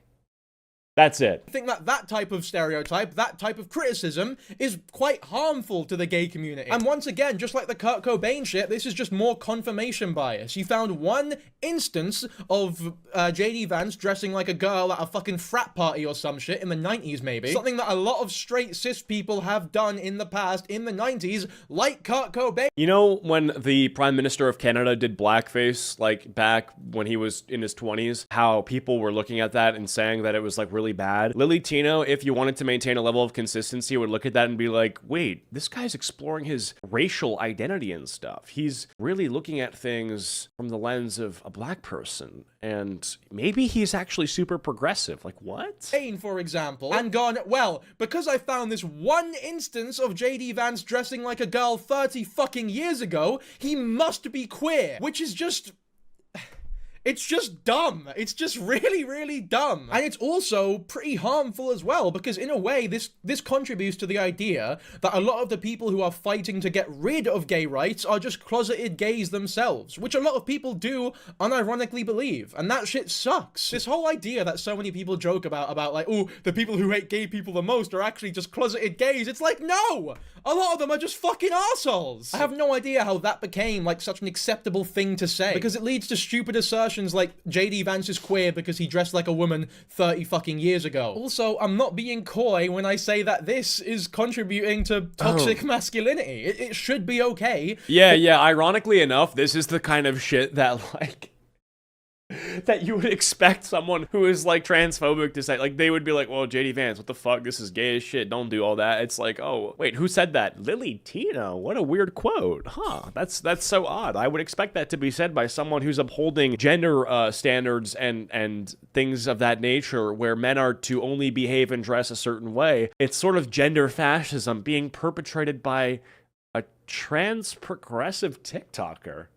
[SPEAKER 2] That's it.
[SPEAKER 3] I think that that type of stereotype, that type of criticism is quite harmful to the gay community. And once again, just like the Kurt Cobain shit, this is just more confirmation bias. You found one instance of JD Vance dressing like a girl at a fucking frat party or some shit in the 90s maybe. Something that a lot of straight cis people have done in the past, in the 90s, like Kurt Cobain.
[SPEAKER 2] You know when the Prime Minister of Canada did blackface, like back when he was in his 20s, how people were looking at that and saying that it was like really bad? Lily Tino, if you wanted to maintain a level of consistency, would look at that and be like, wait, this guy's exploring his racial identity and stuff. He's really looking at things from the lens of a black person, and maybe he's actually super progressive. Like, what?
[SPEAKER 3] For example, and gone, well, because I found this one instance of JD Vance dressing like a girl 30 fucking years ago, he must be queer, which is just... It's just dumb. It's just really, really dumb. And it's also pretty harmful as well, because in a way, this contributes to the idea that a lot of the people who are fighting to get rid of gay rights are just closeted gays themselves, which a lot of people do unironically believe. And that shit sucks. This whole idea that so many people joke about like, oh, the people who hate gay people the most are actually just closeted gays. It's like, no! A lot of them are just fucking assholes. I have no idea how that became like such an acceptable thing to say, because it leads to stupid assertions like JD Vance is queer because he dressed like a woman 30 fucking years ago. Also, I'm not being coy when I say that this is contributing to toxic masculinity. It should be okay.
[SPEAKER 2] Yeah, ironically enough, this is the kind of shit that, like, that you would expect someone who is like transphobic to say. Like, they would be like, well, JD Vance, what the fuck, this is gay as shit, don't do all that. It's like, oh wait, who said that? Lily Tino, what a weird quote. That's so odd. I would expect that to be said by someone who's upholding gender standards and things of that nature, where men are to only behave and dress a certain way. It's sort of gender fascism being perpetrated by a trans progressive TikToker.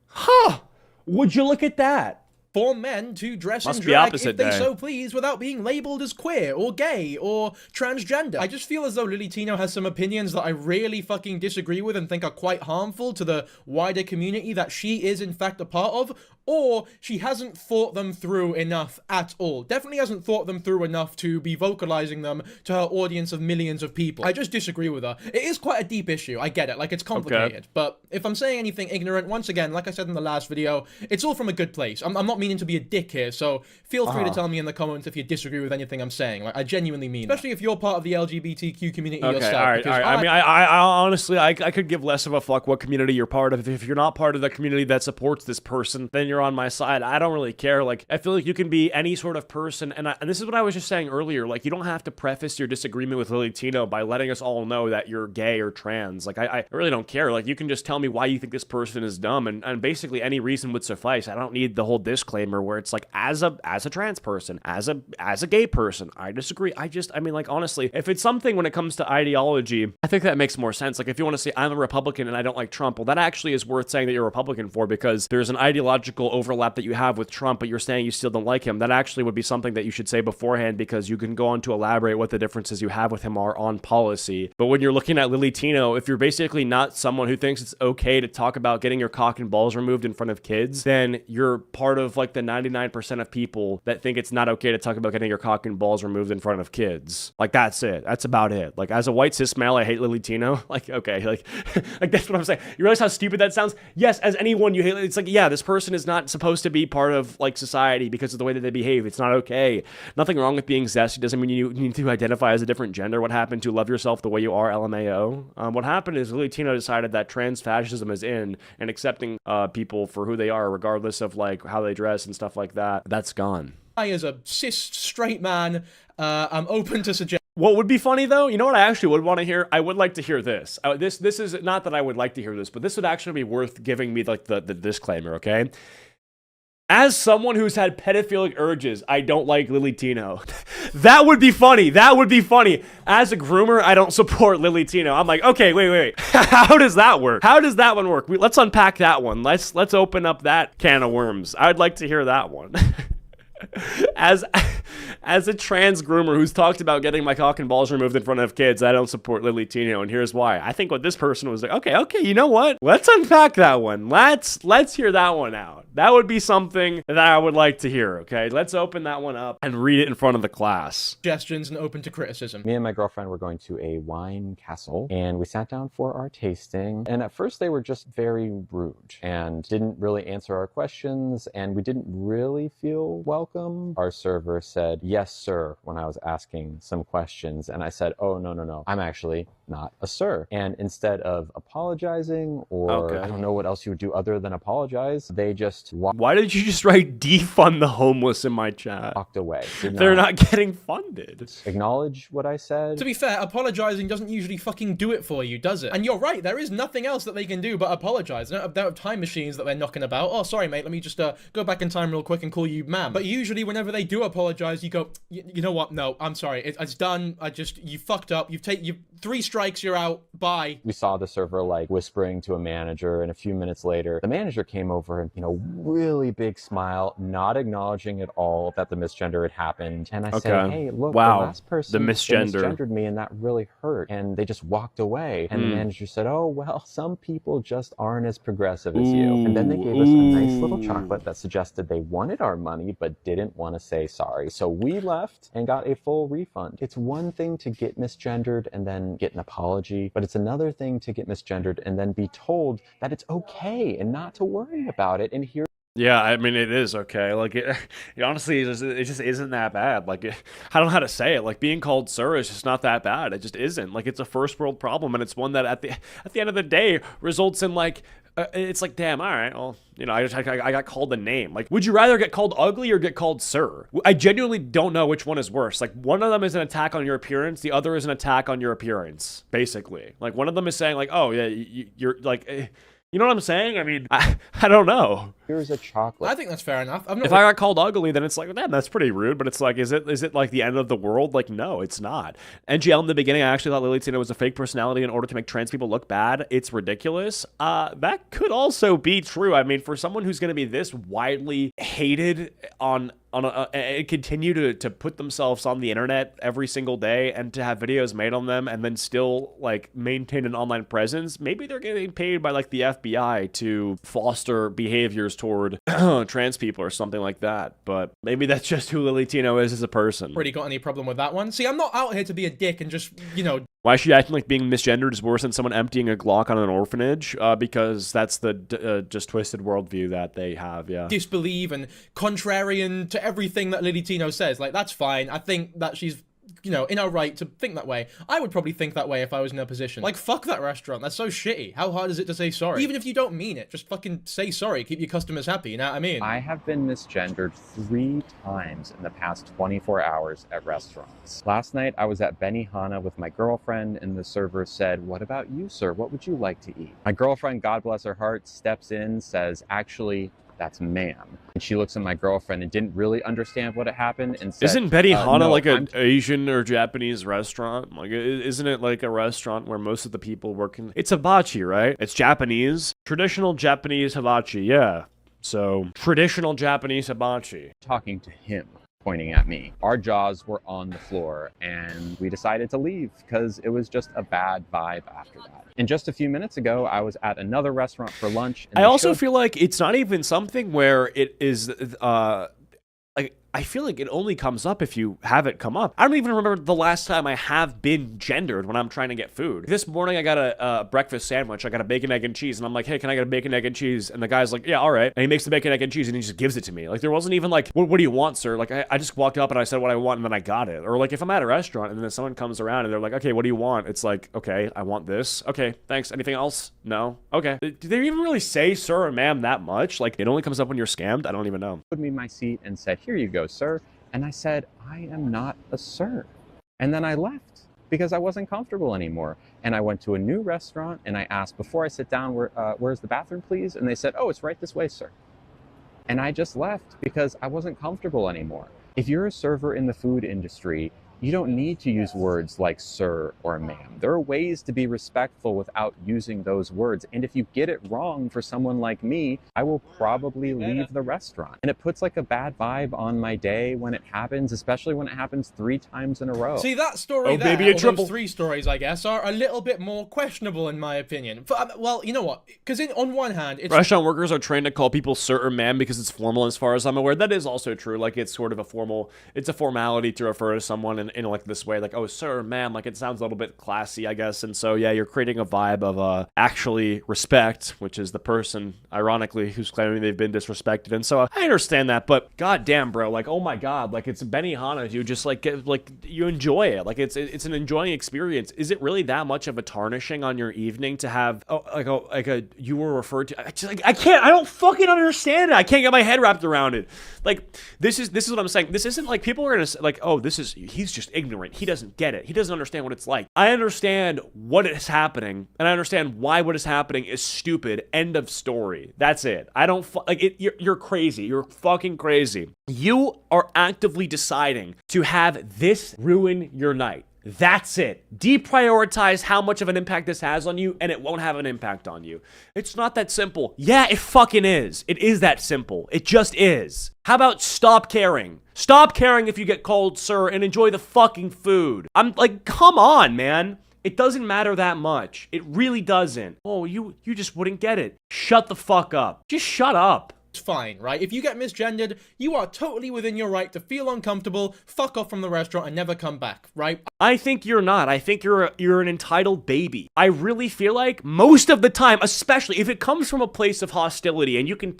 [SPEAKER 2] Would you look at that?
[SPEAKER 3] For men to dress
[SPEAKER 2] Must
[SPEAKER 3] in
[SPEAKER 2] be
[SPEAKER 3] drag
[SPEAKER 2] opposite
[SPEAKER 3] if they
[SPEAKER 2] day.
[SPEAKER 3] so please without being labeled as queer or gay or transgender. I just feel as though Lily Tino has some opinions that I really fucking disagree with and think are quite harmful to the wider community that she is in fact a part of, or she hasn't thought them through enough at all. Definitely hasn't thought them through enough to be vocalizing them to her audience of millions of people. I just disagree with her. It is quite a deep issue, I get it, like it's complicated, but if I'm saying anything ignorant, once again, like I said in the last video, it's all from a good place. I'm not meaning to be a dick here, so feel free to tell me in the comments if you disagree with anything I'm saying. Like, I genuinely mean especially if you're part of the LGBTQ community yourself.
[SPEAKER 2] All right. I mean, I honestly, I could give less of a fuck what community you're part of. If you're not part of the community that supports this person, then you're on my side. I don't really care. Like, I feel like you can be any sort of person, and this is what I was just saying earlier. Like, you don't have to preface your disagreement with Lily Tino by letting us all know that you're gay or trans. Like, I really don't care. Like, you can just tell me why you think this person is dumb, and basically any reason would suffice. I don't need the whole disclaimer where it's like, as a trans person, as a gay person, I disagree. I mean, like, honestly, if it's something when it comes to ideology, I think that makes more sense. Like, if you want to say I'm a Republican and I don't like Trump, well, that actually is worth saying that you're a Republican for, because there's an ideological overlap that you have with Trump, but you're saying you still don't like him. That actually would be something that you should say beforehand, because you can go on to elaborate what the differences you have with him are on policy. But when you're looking at Lily Tino, if you're basically not someone who thinks it's okay to talk about getting your cock and balls removed in front of kids, then you're part of like the 99% of people that think it's not okay to talk about getting your cock and balls removed in front of kids. Like, that's it. That's about it. Like, as a white cis male, I hate Lily Tino. Like, okay, like, like that's what I'm saying. You realize how stupid that sounds? Yes, as anyone you hate, it's like, yeah, this person is not supposed to be part of like society because of the way that they behave. It's not okay. Nothing wrong with being zesty. Doesn't mean you need to identify as a different gender. What happened to love yourself the way you are, LMAO? What happened is Lily Tino decided that trans fascism is in, and accepting people for who they are, regardless of like how they dress and stuff like that. That's gone.
[SPEAKER 3] I, as a cis straight man, I'm open to suggest.
[SPEAKER 2] What would be funny though, you know what I actually would want to hear? I would like to hear this. This is not that I would like to hear this, but this would actually be worth giving me like the disclaimer, okay? As someone who's had pedophilic urges, I don't like Lily Tino. That would be funny. That would be funny. As a groomer, I don't support Lily Tino. I'm like, okay, wait. How does that work? How does that one work? Let's unpack that one. Let's open up that can of worms. I'd like to hear that one. As a trans groomer who's talked about getting my cock and balls removed in front of kids, I don't support Lily Tino, and here's why. I think what this person was like, okay, you know what? Let's unpack that one. Let's hear that one out. That would be something that I would like to hear, okay? Let's open that one up and read it in front of the class.
[SPEAKER 3] Suggestions and open to criticism.
[SPEAKER 8] Me and my girlfriend were going to a wine castle, and we sat down for our tasting, and at first they were just very rude and didn't really answer our questions, and we didn't really feel welcome. Our server said, "Yes, sir," when I was asking some questions, and I said, "Oh, no, I'm actually not a sir." And instead of apologizing, or I don't know what else you would do other than apologize, they just
[SPEAKER 2] why did you just write defund the homeless in my chat?
[SPEAKER 8] Walked away.
[SPEAKER 2] They're not getting funded.
[SPEAKER 8] Acknowledge what I said.
[SPEAKER 3] To be fair, apologizing doesn't usually fucking do it for you, does it? And you're right, there is nothing else that they can do but apologize. They don't have time machines that they're knocking about. Oh, sorry, mate, let me just go back in time real quick and call you ma'am. But usually whenever they do apologize, you go, you know what? No, I'm sorry. It's done. You fucked up. You've 3 strikes, you're out. Bye.
[SPEAKER 8] We saw the server like whispering to a manager, and a few minutes later, the manager came over and, really big smile, not acknowledging at all that the misgender had happened. And I said, "Hey, look, the last person misgendered me, and that really hurt." And they just walked away. And the manager said, "Oh, well, some people just aren't as progressive as you." And then they gave us a nice little chocolate that suggested they wanted our money, but didn't want to say sorry. So we left and got a full refund. It's one thing to get misgendered and then get an apology, but it's another thing to get misgendered and then be told that it's okay and not to worry about it. And here,
[SPEAKER 2] yeah, I mean, it is okay. Like, honestly, it just isn't that bad. Like, I don't know how to say it. Like, being called sir is just not that bad. It just isn't. Like, it's a first world problem, and it's one that at the end of the day results in like, it's like, damn, all right, well, I got called a name. Like, would you rather get called ugly or get called sir? I genuinely don't know which one is worse. Like, one of them is an attack on your appearance, the other is an attack on your appearance, basically. Like, one of them is saying like, oh yeah, you're like. You know what I'm saying? I mean, I don't know.
[SPEAKER 8] Here's a chocolate.
[SPEAKER 3] I think that's fair enough.
[SPEAKER 2] If I got called ugly, then it's like, damn, that's pretty rude. But it's like, is it like the end of the world? Like, no, it's not. NGL in the beginning, I actually thought Lily Tina was a fake personality in order to make trans people look bad. It's ridiculous. That could also be true. I mean, for someone who's going to be this widely hated and continue to put themselves on the internet every single day and to have videos made on them and then still like maintain an online presence, maybe they're getting paid by like the FBI to foster behaviors toward trans people or something like that. But maybe that's just who Lily Tino is as a person.
[SPEAKER 3] Really got any problem with that one? See, I'm not out here to be a dick and just,
[SPEAKER 2] Why is she acting like being misgendered is worse than someone emptying a Glock on an orphanage? Because that's the just twisted worldview that they have, yeah.
[SPEAKER 3] Disbelieve and contrarian to everything that Lily Tino says. Like, that's fine. I think that she's, in her right to think that way. I would probably think that way if I was in her position. Like, fuck that restaurant. That's so shitty. How hard is it to say sorry? Even if you don't mean it, just fucking say sorry. Keep your customers happy, you know what I mean?
[SPEAKER 8] I have been misgendered 3 times in the past 24 hours at restaurants. Last night, I was at Benihana with my girlfriend, and the server said, "What about you, sir? What would you like to eat?" My girlfriend, God bless her heart, steps in, says, "Actually, that's ma'am." And she looks at my girlfriend and didn't really understand what had happened and said,
[SPEAKER 2] "Isn't Benihana
[SPEAKER 8] no,
[SPEAKER 2] like an Asian or Japanese restaurant? Like, isn't it like a restaurant where most of the people work in? It's hibachi, right? It's Japanese. Traditional Japanese hibachi, yeah. So, traditional Japanese hibachi."
[SPEAKER 8] Talking to him, pointing at me. Our jaws were on the floor, and we decided to leave because it was just a bad vibe after that. And just a few minutes ago, I was at another restaurant for lunch. And
[SPEAKER 2] I also feel like it's not even something where it is, like, I feel like it only comes up if you have it come up. I don't even remember the last time I have been gendered when I'm trying to get food. This morning I got a breakfast sandwich. I got a bacon, egg, and cheese, and I'm like, "Hey, can I get a bacon, egg, and cheese?" And the guy's like, "Yeah, all right." And he makes the bacon, egg, and cheese, and he just gives it to me. Like, there wasn't even like, what do you want, sir? Like, I just walked up and I said what I want, and then I got it. Or like, if I'm at a restaurant and then someone comes around and they're like, "Okay, what do you want?" It's like, "Okay, I want this." "Okay, thanks. Anything else?" "No." "Okay." Do they even really say sir or ma'am that much? Like, it only comes up when you're scammed? I don't even know.
[SPEAKER 8] Put me in my seat and said, "Here you go, sir." And I said, "I am not a sir." And then I left because I wasn't comfortable anymore. And I went to a new restaurant and I asked, "Before I sit down, where's the bathroom, please?" And they said, "Oh, it's right this way, sir." And I just left because I wasn't comfortable anymore. If you're a server in the food industry, You don't need to use words like sir or ma'am. There are ways to be respectful without using those words. And if you get it wrong for someone like me, I will probably leave the restaurant. And it puts like a bad vibe on my day when it happens, especially when it happens 3 times in a row.
[SPEAKER 3] See, that story there, or those 3 stories, I guess, are a little bit more questionable in my opinion. Well, you know what? Because on one hand, it's...
[SPEAKER 2] Restaurant workers are trained to call people sir or ma'am because it's formal as far as I'm aware. That is also true. Like, it's sort of a formal... It's a formality to refer to someone in like this way. Like, oh, sir or ma'am. Like, it sounds a little bit classy, I guess. And so, yeah, you're creating a vibe of actually respect, which is the person, ironically, who's claiming they've been disrespected. And so I understand that. But goddamn, bro. Like, oh my god. Like, it's Benihana. You just, like, you enjoy it. Like, it's an enjoying experience. Is it really that much of a tarnishing on your evening to have, you were referred to? I don't fucking understand it. I can't get my head wrapped around it. Like, this is what I'm saying. This isn't like people are gonna say, like, oh, he's just ignorant. He doesn't get it. He doesn't understand what it's like. I understand what is happening, and I understand why what is happening is stupid. End of story. That's it. I don't like it. You're crazy. You're fucking crazy. You are actively deciding to have this ruin your night. That's it. Deprioritize how much of an impact this has on you, and it won't have an impact on you. It's not that simple. Yeah, it fucking is. It is that simple. It just is. How about stop caring? Stop caring if you get called sir and enjoy the fucking food. I'm like, come on, man. It doesn't matter that much. It really doesn't. Oh, you just wouldn't get it. Shut the fuck up. Just shut up.
[SPEAKER 3] It's fine, right? If you get misgendered, you are totally within your right to feel uncomfortable, fuck off from the restaurant, and never come back, right?
[SPEAKER 2] I think you're not. I think you're an entitled baby. I really feel like most of the time, especially if it comes from a place of hostility, and you can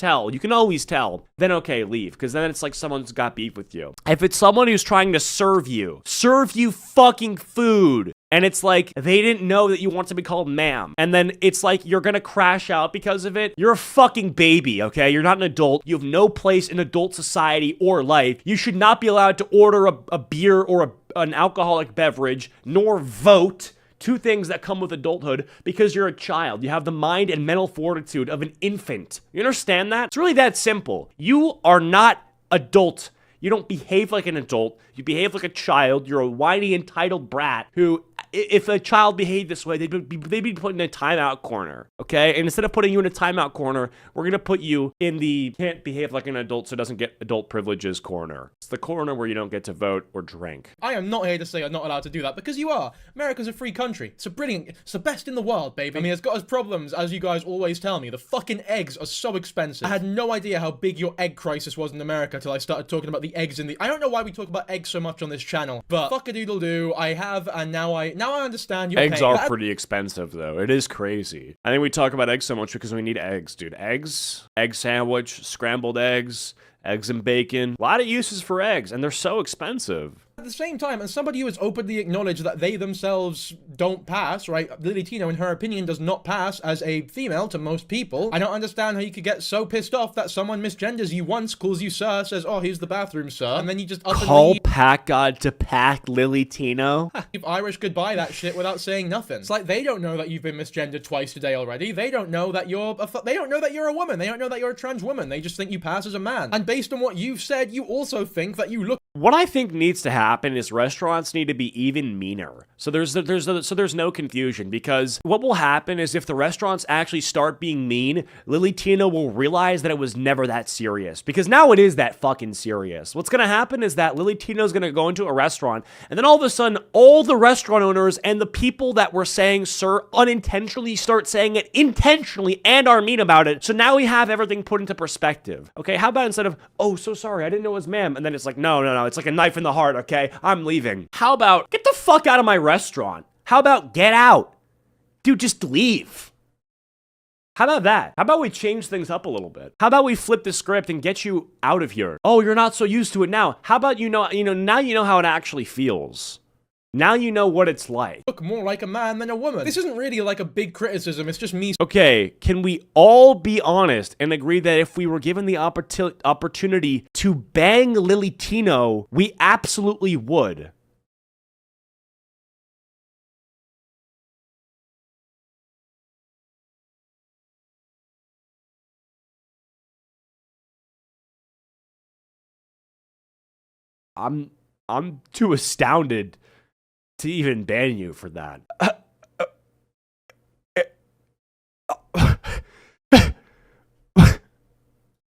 [SPEAKER 2] always tell, then okay, leave, because then it's like someone's got beef with you. If it's someone who's trying to serve you fucking food, and it's like, they didn't know that you want to be called ma'am. And then it's like, you're gonna crash out because of it. You're a fucking baby, okay? You're not an adult. You have no place in adult society or life. You should not be allowed to order a beer or an alcoholic beverage, nor vote. 2 things that come with adulthood because you're a child. You have the mind and mental fortitude of an infant. You understand that? It's really that simple. You are not adult. You don't behave like an adult. You behave like a child. You're a whiny, entitled brat who, if a child behaved this way, they'd be put in a timeout corner, okay? And instead of putting you in a timeout corner, we're gonna put you in the can't behave like an adult so doesn't get adult privileges corner. It's the corner where you don't get to vote or drink.
[SPEAKER 3] I am not here to say I'm not allowed to do that, because you are. America's a free country. It's the best in the world, baby. I mean, it's got its problems, as you guys always tell me. The fucking eggs are so expensive. I had no idea how big your egg crisis was in America till I started talking about the eggs in the... I don't know why we talk about eggs so much on this channel, but fuck-a-doodle-doo, I have, and now I understand your
[SPEAKER 2] Eggs are pretty expensive, though. It is crazy. I think we talk about eggs so much because we need eggs, dude. Eggs, egg sandwich, scrambled eggs and bacon. A lot of uses for eggs, and they're so expensive.
[SPEAKER 3] At the same time, as somebody who has openly acknowledged that they themselves don't pass, right? Lily Tino, in her opinion, does not pass as a female to most people. I don't understand how you could get so pissed off that someone misgenders you once, calls you sir, says, oh, here's the bathroom, sir, and then you just up
[SPEAKER 2] call
[SPEAKER 3] and leave.
[SPEAKER 2] Pack God to pack Lily Tino?
[SPEAKER 3] If Irish could buy that shit without saying nothing. It's like they don't know that you've been misgendered twice today already. They don't know that you're a woman. They don't know that you're a trans woman. They just think you pass as a man. And based on what you've said, you also think that you look...
[SPEAKER 2] What I think needs to happen is restaurants need to be even meaner. So there's no confusion, because what will happen is if the restaurants actually start being mean, Lily Tino will realize that it was never that serious, because now it is that fucking serious. What's gonna happen is that Lily Tino's gonna go into a restaurant, and then all of a sudden, all the restaurant owners and the people that were saying sir unintentionally start saying it intentionally and are mean about it. So now we have everything put into perspective. Okay, how about instead of, oh, so sorry, I didn't know it was ma'am, and then it's like, no, it's like a knife in the heart, okay? I'm leaving. How about, get the fuck out of my restaurant? How about get out? Dude, just leave. How about that? How about we change things up a little bit? How about we flip the script and get you out of here? Oh, you're not so used to it now. How about now you know how it actually feels. Now you know what it's like.
[SPEAKER 3] Look more like a man than a woman. This isn't really like a big criticism, it's just me.
[SPEAKER 2] Okay, can we all be honest and agree that if we were given the opportunity to bang Lily Tino, we absolutely would? I'm too astounded to even ban you for that.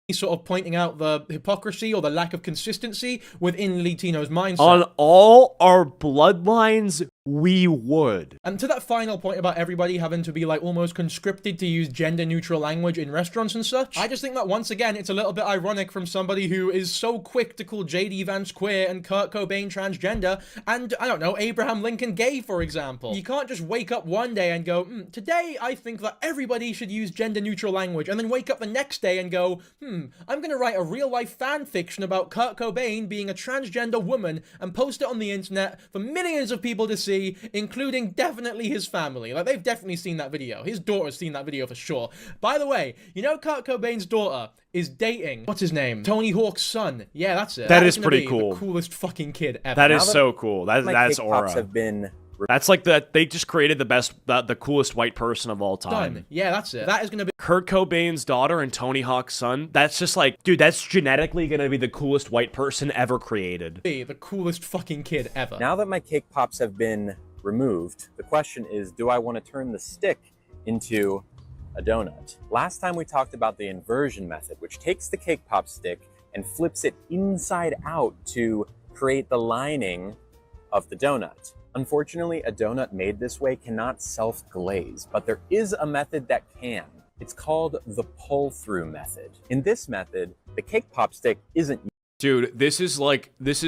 [SPEAKER 3] He's sort of pointing out the hypocrisy or the lack of consistency within Latino's mindset.
[SPEAKER 2] On all our bloodlines, we would.
[SPEAKER 3] And to that final point about everybody having to be like almost conscripted to use gender neutral language in restaurants and such, I just think that once again it's a little bit ironic from somebody who is so quick to call JD Vance queer and Kurt Cobain transgender and, I don't know, Abraham Lincoln gay, for example. You can't just wake up one day and go, today I think that everybody should use gender neutral language, and then wake up the next day and go, I'm gonna write a real life fan fiction about Kurt Cobain being a transgender woman and post it on the internet for millions of people to see, including definitely his family. Like, they've definitely seen that video. His daughter's seen that video for sure. By the way, you know Kurt Cobain's daughter is dating, what's his name? Tony Hawk's son. Yeah, that's it.
[SPEAKER 2] That is pretty cool.
[SPEAKER 3] The coolest fucking kid ever.
[SPEAKER 2] That is so cool. That's aura.
[SPEAKER 8] Have been
[SPEAKER 2] That's like they just created the coolest white person of all time.
[SPEAKER 3] Done. Yeah, that's it. That is gonna be
[SPEAKER 2] Kurt Cobain's daughter and Tony Hawk's son. That's just like, dude, that's genetically gonna be the coolest white person ever created.
[SPEAKER 3] the coolest fucking kid ever.
[SPEAKER 8] Now that my cake pops have been removed, the question is, do I want to turn the stick into a donut? Last time we talked about the inversion method, which takes the cake pop stick and flips it inside out to create the lining of the donut. Unfortunately, a donut made this way cannot self-glaze, but there is a method that can. It's called the pull-through method. In this method, the cake pop stick isn't.
[SPEAKER 2] Dude, this is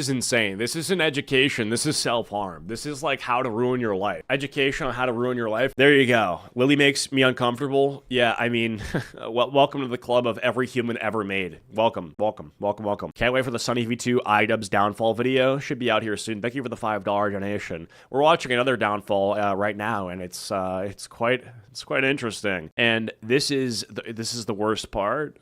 [SPEAKER 2] insane. This isn't education. This is self-harm. This is like how to ruin your life. Education on how to ruin your life. There you go. Lily makes me uncomfortable. Yeah, I mean, welcome to the club of every human ever made. Welcome, welcome, welcome, welcome. Can't wait for the Sunny V2 iDubbbz downfall video. Should be out here soon. Thank you for the $5 donation. We're watching another downfall right now, and it's quite interesting. And this is the worst part.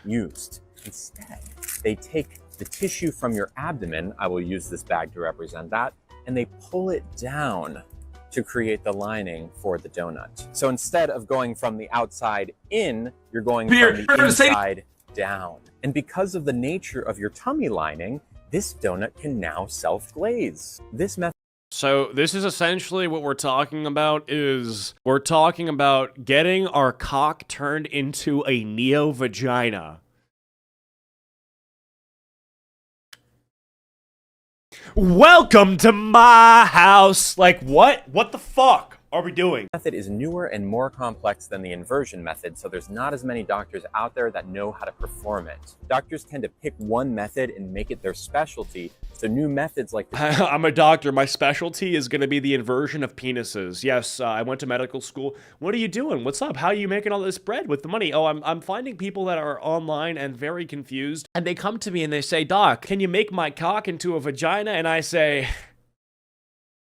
[SPEAKER 8] Used. Instead, they take the tissue from your abdomen, I will use this bag to represent that, and they pull it down to create the lining for the donut. So instead of going from the outside in, you're going from the inside down. And because of the nature of your tummy lining, this donut can now self-glaze. This method.
[SPEAKER 2] So this is essentially what we're talking about we're talking about getting our cock turned into a neo-vagina. Welcome to my house. Like, what? What the fuck are we doing?
[SPEAKER 8] Method is newer and more complex than the inversion method, so there's not as many doctors out there that know how to perform it. Doctors tend to pick one method and make it their specialty, so new methods like this.
[SPEAKER 2] I'm a doctor. My specialty is going to be the inversion of penises. Yes, I went to medical school. What are you doing? What's up? How are you making all this bread with the money? Oh, I'm finding people that are online and very confused, and they come to me and they say, Doc, can you make my cock into a vagina? And I say,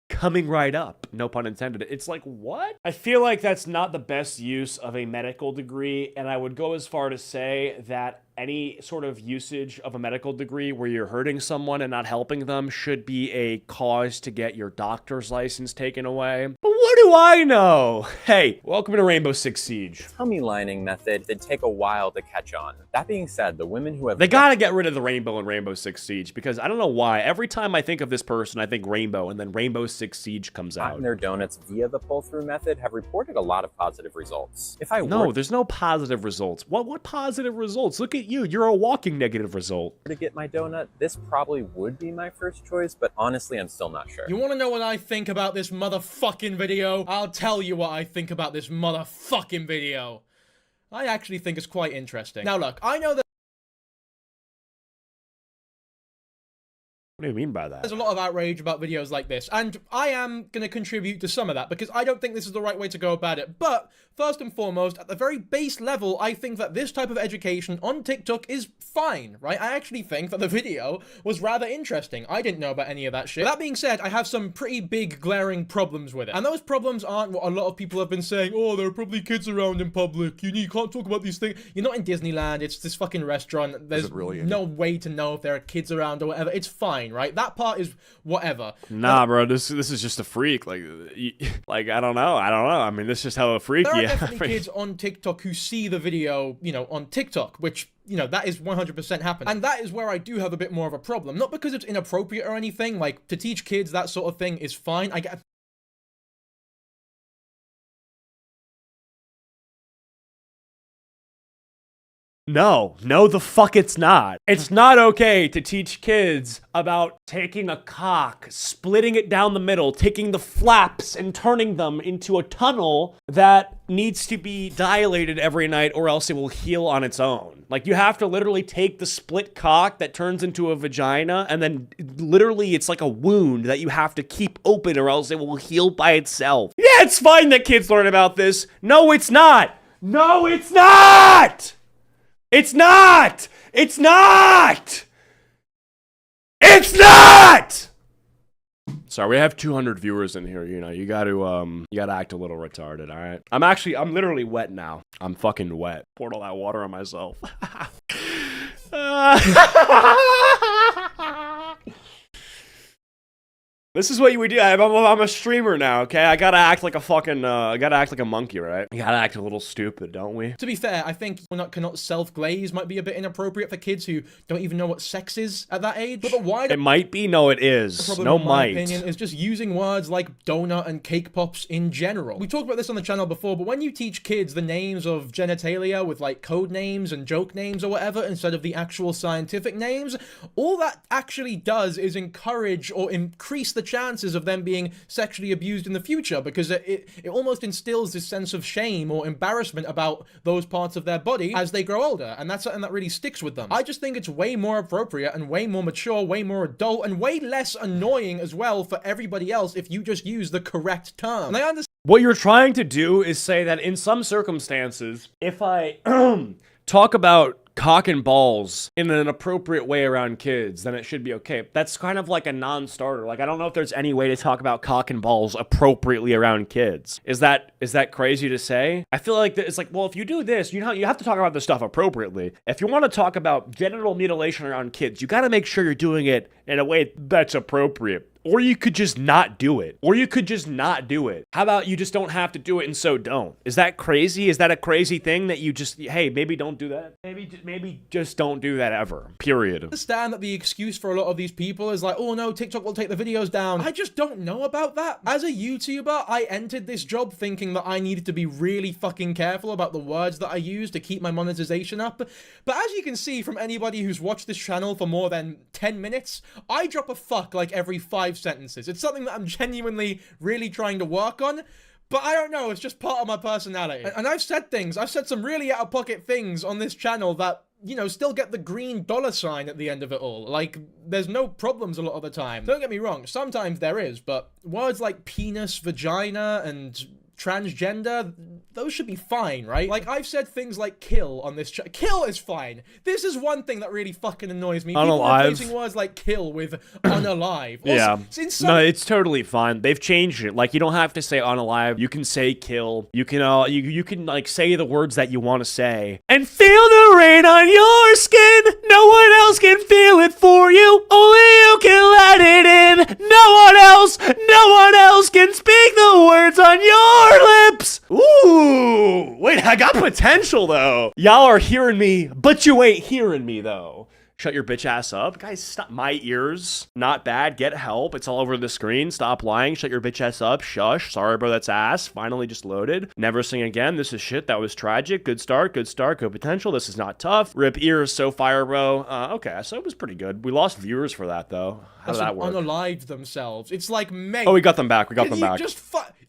[SPEAKER 2] coming right up. No pun intended. It's like, what? I feel like that's not the best use of a medical degree, and I would go as far to say that any sort of usage of a medical degree where you're hurting someone and not helping them should be a cause to get your doctor's license taken away. But what do I know? Hey, welcome to Rainbow Six Siege.
[SPEAKER 8] Tummy lining method did take a while to catch on. That being said, the women who have—
[SPEAKER 2] They gotta get rid of the rainbow in Rainbow Six Siege, because I don't know why. Every time I think of this person, I think rainbow, and then Rainbow Six Siege comes out.
[SPEAKER 8] Their donuts via the pull-through method have reported a lot of positive results.
[SPEAKER 2] No, there's no positive results. What positive results? Look at you. You're a walking negative result.
[SPEAKER 8] To get my donut, this probably would be my first choice, but honestly, I'm still not sure.
[SPEAKER 3] You want to know what I think about this motherfucking video? I'll tell you what I think about this motherfucking video. I actually think it's quite interesting. Now look, I know that
[SPEAKER 2] What do you mean by that?
[SPEAKER 3] there's a lot of outrage about videos like this, and I am going to contribute to some of that, because I don't think this is the right way to go about it. But, first and foremost, at the very base level, I think that this type of education on TikTok is fine, right? I actually think that the video was rather interesting. I didn't know about any of that shit. That being said, I have some pretty big glaring problems with it. And those problems aren't what a lot of people have been saying, oh, there are probably kids around in public, you can't talk about these things. You're not in Disneyland, it's this fucking restaurant, there's no way to know if there are kids around or whatever. It's fine, right? That part is whatever.
[SPEAKER 2] Nah, bro, this is just a freak. Like, I don't know. I mean, this is just how a freak.
[SPEAKER 3] There are
[SPEAKER 2] Yeah.
[SPEAKER 3] definitely kids on TikTok who see the video, you know, on TikTok, which, you know, that is 100% happening. And that is where I do have a bit more of a problem. Not because it's inappropriate or anything. Like, to teach kids that sort of thing is fine. I get...
[SPEAKER 2] No, the fuck it's not. It's not okay to teach kids about taking a cock, splitting it down the middle, taking the flaps and turning them into a tunnel that needs to be dilated every night or else it will heal on its own. Like, you have to literally take the split cock that turns into a vagina and then literally it's like a wound that you have to keep open or else it will heal by itself. Yeah, it's fine that kids learn about this. No, it's not. No, it's not. It's not! It's not! It's not! Sorry, we have 200 viewers in here, you know, you gotta act a little retarded, alright? I'm literally wet now. I'm fucking wet. Poured all that water on myself. This is what you would do. I'm a streamer now, okay? I gotta act like a fucking, I gotta act like a monkey, right? We gotta act a little stupid, don't we?
[SPEAKER 3] To be fair, I think cannot self-glaze might be a bit inappropriate for kids who don't even know what sex is at that age. But the wider...
[SPEAKER 2] It might be, no it is.
[SPEAKER 3] problem,
[SPEAKER 2] No
[SPEAKER 3] in my
[SPEAKER 2] might.
[SPEAKER 3] opinion, is just using words like donut and cake pops in general. We talked about this on the channel before, but when you teach kids the names of genitalia with like code names and joke names or whatever, instead of the actual scientific names, all that actually does is encourage or increase the chances of them being sexually abused in the future, because it almost instills this sense of shame or embarrassment about those parts of their body as they grow older, and that's something that really sticks with them. I just think it's way more appropriate and way more mature, way more adult, and way less annoying as well for everybody else if you just use the correct term. And I understand.
[SPEAKER 2] What you're trying to do is say that in some circumstances, if I talk about cock and balls in an appropriate way around kids, then it should be okay. That's kind of like a non-starter. Like, I don't know if there's any way to talk about cock and balls appropriately around kids. Is that crazy to say? I feel like it's like, well, if you do this, you have to talk about this stuff appropriately. If you want to talk about genital mutilation around kids, you got to make sure you're doing it in a way that's appropriate. Or you could just not do it. How about you just don't have to do it and so don't? Is that crazy? Is that a crazy thing that you just, hey, maybe don't do that? Maybe just don't do that ever. Period.
[SPEAKER 3] I understand that the excuse for a lot of these people is like, oh no, TikTok will take the videos down. I just don't know about that. As a YouTuber, I entered this job thinking that I needed to be really fucking careful about the words that I use to keep my monetization up. But as you can see from anybody who's watched this channel for more than 10 minutes, I drop a fuck like every 5 sentences. It's something that I'm genuinely really trying to work on, but I don't know, it's just part of my personality. And I've said some really out-of-pocket things on this channel that, you know, still get the green $ at the end of it all. Like, there's no problems a lot of the time. Don't get me wrong, sometimes there is, but words like penis, vagina, and transgender, those should be fine, right? Like, I've said things like kill on this channel. Kill is fine. This is one thing that really fucking annoys me. People are replacing words like kill with unalive. Also,
[SPEAKER 2] yeah. No, it's totally fine. They've changed it. Like, you don't have to say unalive. You can say kill. You can, you can, like, say the words that you want to say. And feel the rain on your skin. No one else can feel it for you. Only you can let it in. No one else can speak the words on your lips. Ooh, wait, I got potential though. Y'all are hearing me, but you ain't hearing me though. Shut your bitch ass up. Guys, stop. My ears. Not bad. Get help. It's all over the screen. Stop lying. Shut your bitch ass up. Shush. Sorry, bro. That's ass. Finally just loaded. Never sing again. This is shit. That was tragic. Good start. Good start. Good potential. This is not tough. Rip ears. So fire, bro. Okay. So it was pretty good. We lost viewers for that, though. How did that work?
[SPEAKER 3] Unalived themselves. It's like, mate.
[SPEAKER 2] Oh, we got them back. We got them back.
[SPEAKER 3] Just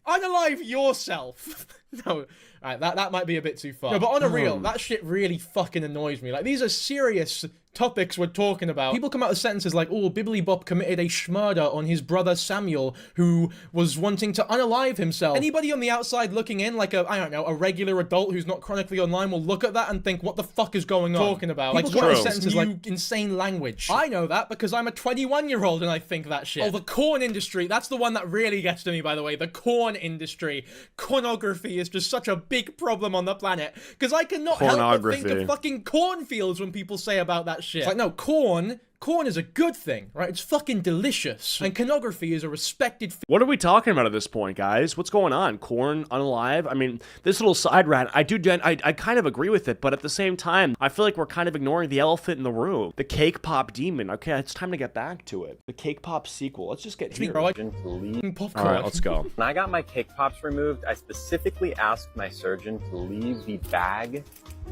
[SPEAKER 3] unalive yourself. No. Alright, that might be a bit too far. No, but on a real, that shit really fucking annoys me. Like, these are serious topics we're talking about. People come out with sentences like, oh, Bibbly Bop committed a schmurder on his brother Samuel, who was wanting to unalive himself. Anybody on the outside looking in, like I don't know, a regular adult who's not chronically online will look at that and think, what the fuck is going on? Talking about. Like, what sentences like insane language. I know that because I'm a 21-year-old and I think that shit. Oh, the corn industry, that's the one that really gets to me, by the way. The corn industry. Pornography is just such a big problem on the planet, because I cannot help but think of fucking cornfields when people say about that shit. It's like, no, corn Corn is a good thing, right? It's fucking delicious. And pornography is a respected
[SPEAKER 2] What are we talking about at this point, guys? What's going on? Corn unalive? I mean, this little side rant, I kind of agree with it, but at the same time, I feel like we're kind of ignoring the elephant in the room. The cake pop demon. Okay, it's time to get back to it. The cake pop sequel. Let's just get here. All right, let's go.
[SPEAKER 8] When I got my cake pops removed, I specifically asked my surgeon to leave the bag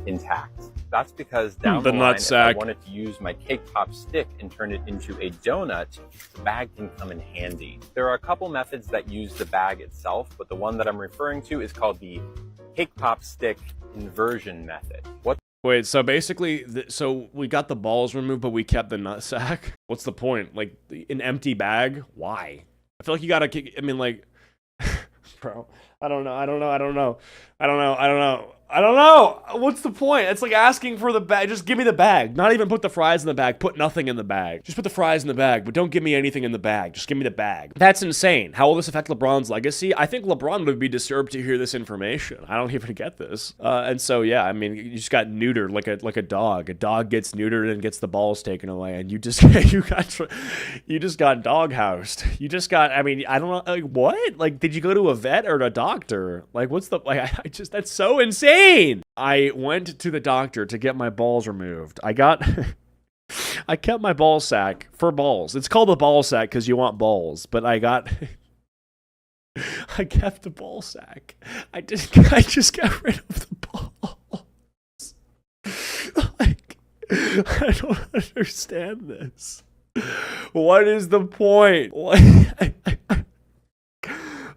[SPEAKER 8] intact. That's because down the line, if I wanted to use my cake pop stick and turn it into a donut, the bag can come in handy. There are a couple methods that use the bag itself, but the one that I'm referring to is called the cake pop stick inversion method.
[SPEAKER 2] Wait, so basically, so we got the balls removed, but we kept the nut sack? What's the point? Like, an empty bag? Why? I feel like you gotta, I mean, like, bro, I don't know. What's the point? It's like asking for the bag. Just give me the bag. Not even put the fries in the bag. Put nothing in the bag. Just put the fries in the bag, but don't give me anything in the bag. Just give me the bag. That's insane. How will this affect LeBron's legacy? I think LeBron would be disturbed to hear this information. I don't even get this. And so, yeah, I mean, you just got neutered like a dog. A dog gets neutered and gets the balls taken away, and you just got doghoused. You just got, I mean, I don't know, like, what? Like, did you go to a vet or a doctor? Like, what's the, like, that's so insane. I went to the doctor to get my balls removed. I kept my ball sack for balls. It's called a ball sack because you want balls, but I kept the ball sack. I just got rid of the balls. Like, I don't understand this. What is the point?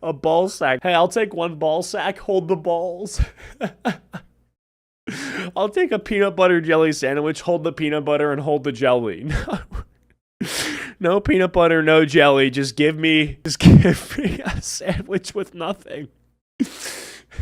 [SPEAKER 2] A ball sack. Hey, I'll take one ball sack. Hold the balls. I'll take a peanut butter jelly sandwich. Hold the peanut butter and hold the jelly. No peanut butter, no jelly. Just give me a sandwich with nothing.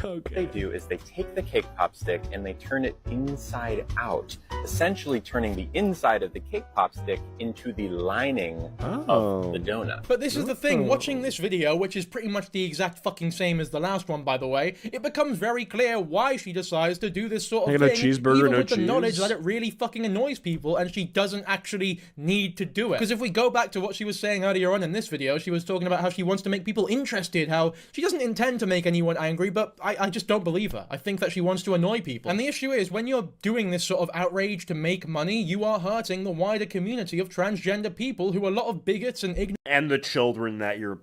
[SPEAKER 2] Okay.
[SPEAKER 8] What they do is they take the cake pop stick and they turn it inside out, essentially turning the inside of the cake pop stick into the lining of the donut.
[SPEAKER 3] But this is the thing, watching this video, which is pretty much the exact fucking same as the last one, by the way, it becomes very clear why she decides to do this sort of thing, even with the knowledge that it really fucking annoys people and she doesn't actually need to do it. Because if we go back to what she was saying earlier on in this video, she was talking about how she wants to make people interested, how she doesn't intend to make anyone angry, but I just don't believe her. I think that she wants to annoy people. And the issue is, when you're doing this sort of outrage to make money, you are hurting the wider community of transgender people who are a lot of bigots and ignorant.
[SPEAKER 2] And the children that you're,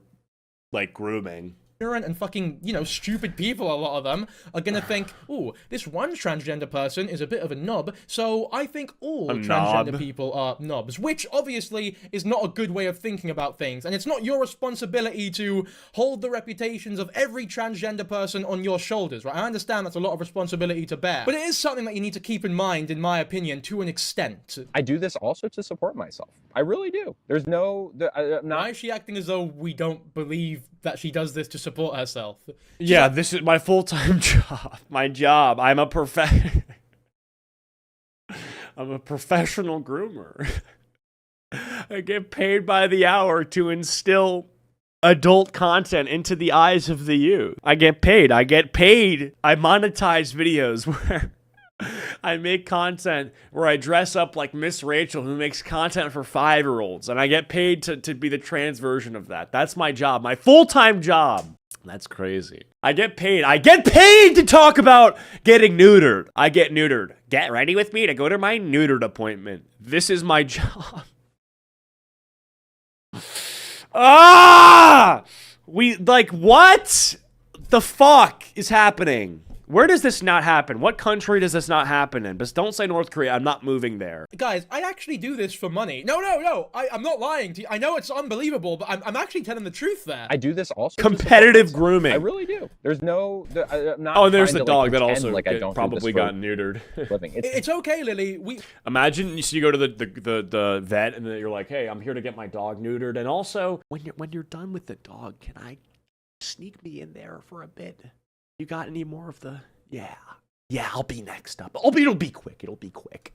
[SPEAKER 2] like, grooming.
[SPEAKER 3] And fucking, you know, stupid people, a lot of them, are gonna think, ooh, this one transgender person is a bit of a knob, so I think all transgender people are knobs, which obviously is not a good way of thinking about things, and it's not your responsibility to hold the reputations of every transgender person on your shoulders, right? I understand that's a lot of responsibility to bear, but it is something that you need to keep in mind, in my opinion, to an extent.
[SPEAKER 8] I do this also to support myself. I really do. There's no...
[SPEAKER 3] Why is she acting as though we don't believe that she does this to support herself?
[SPEAKER 2] Yeah, this is my full-time job. My job. I'm a professional groomer. I get paid by the hour to instill adult content into the eyes of the youth. I get paid. I monetize videos where I make content where I dress up like Miss Rachel, who makes content for 5-year-olds, and I get paid to be the trans version of that. That's my job, my full-time job. That's crazy. I get paid to talk about getting neutered. I get neutered. Get ready with me to go to my neutered appointment. This is my job. What the fuck is happening? Where does this not happen? What country does this not happen in? But don't say North Korea. I'm not moving there.
[SPEAKER 3] Guys, I actually do this for money. No. I'm not lying to you. I know it's unbelievable, but I'm actually telling the truth there.
[SPEAKER 8] I do this also.
[SPEAKER 2] Competitive grooming.
[SPEAKER 8] I really do. There's no... I'm not
[SPEAKER 2] and there's the dog
[SPEAKER 8] like,
[SPEAKER 2] that also
[SPEAKER 8] like
[SPEAKER 2] probably got neutered.
[SPEAKER 3] It's okay, Lily.
[SPEAKER 2] Imagine you go to the vet and then you're like, hey, I'm here to get my dog neutered. And also, when you're done with the dog, can I sneak me in there for a bit? You got any more of the... Yeah, I'll be next up. It'll be quick.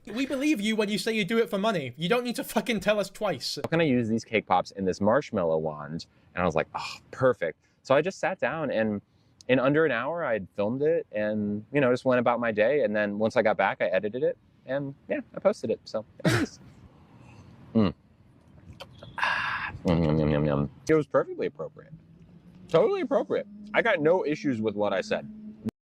[SPEAKER 3] We believe you when you say you do it for money. You don't need to fucking tell us twice.
[SPEAKER 8] How can I use these cake pops in this marshmallow wand? And I was like, oh, perfect. So I just sat down and in under an hour, I'd filmed it and, you know, just went about my day. And then once I got back, I edited it and yeah, I posted it. So Mm. Yum, yum, yum, yum. It was perfectly appropriate. Totally appropriate. I got no issues with what I said.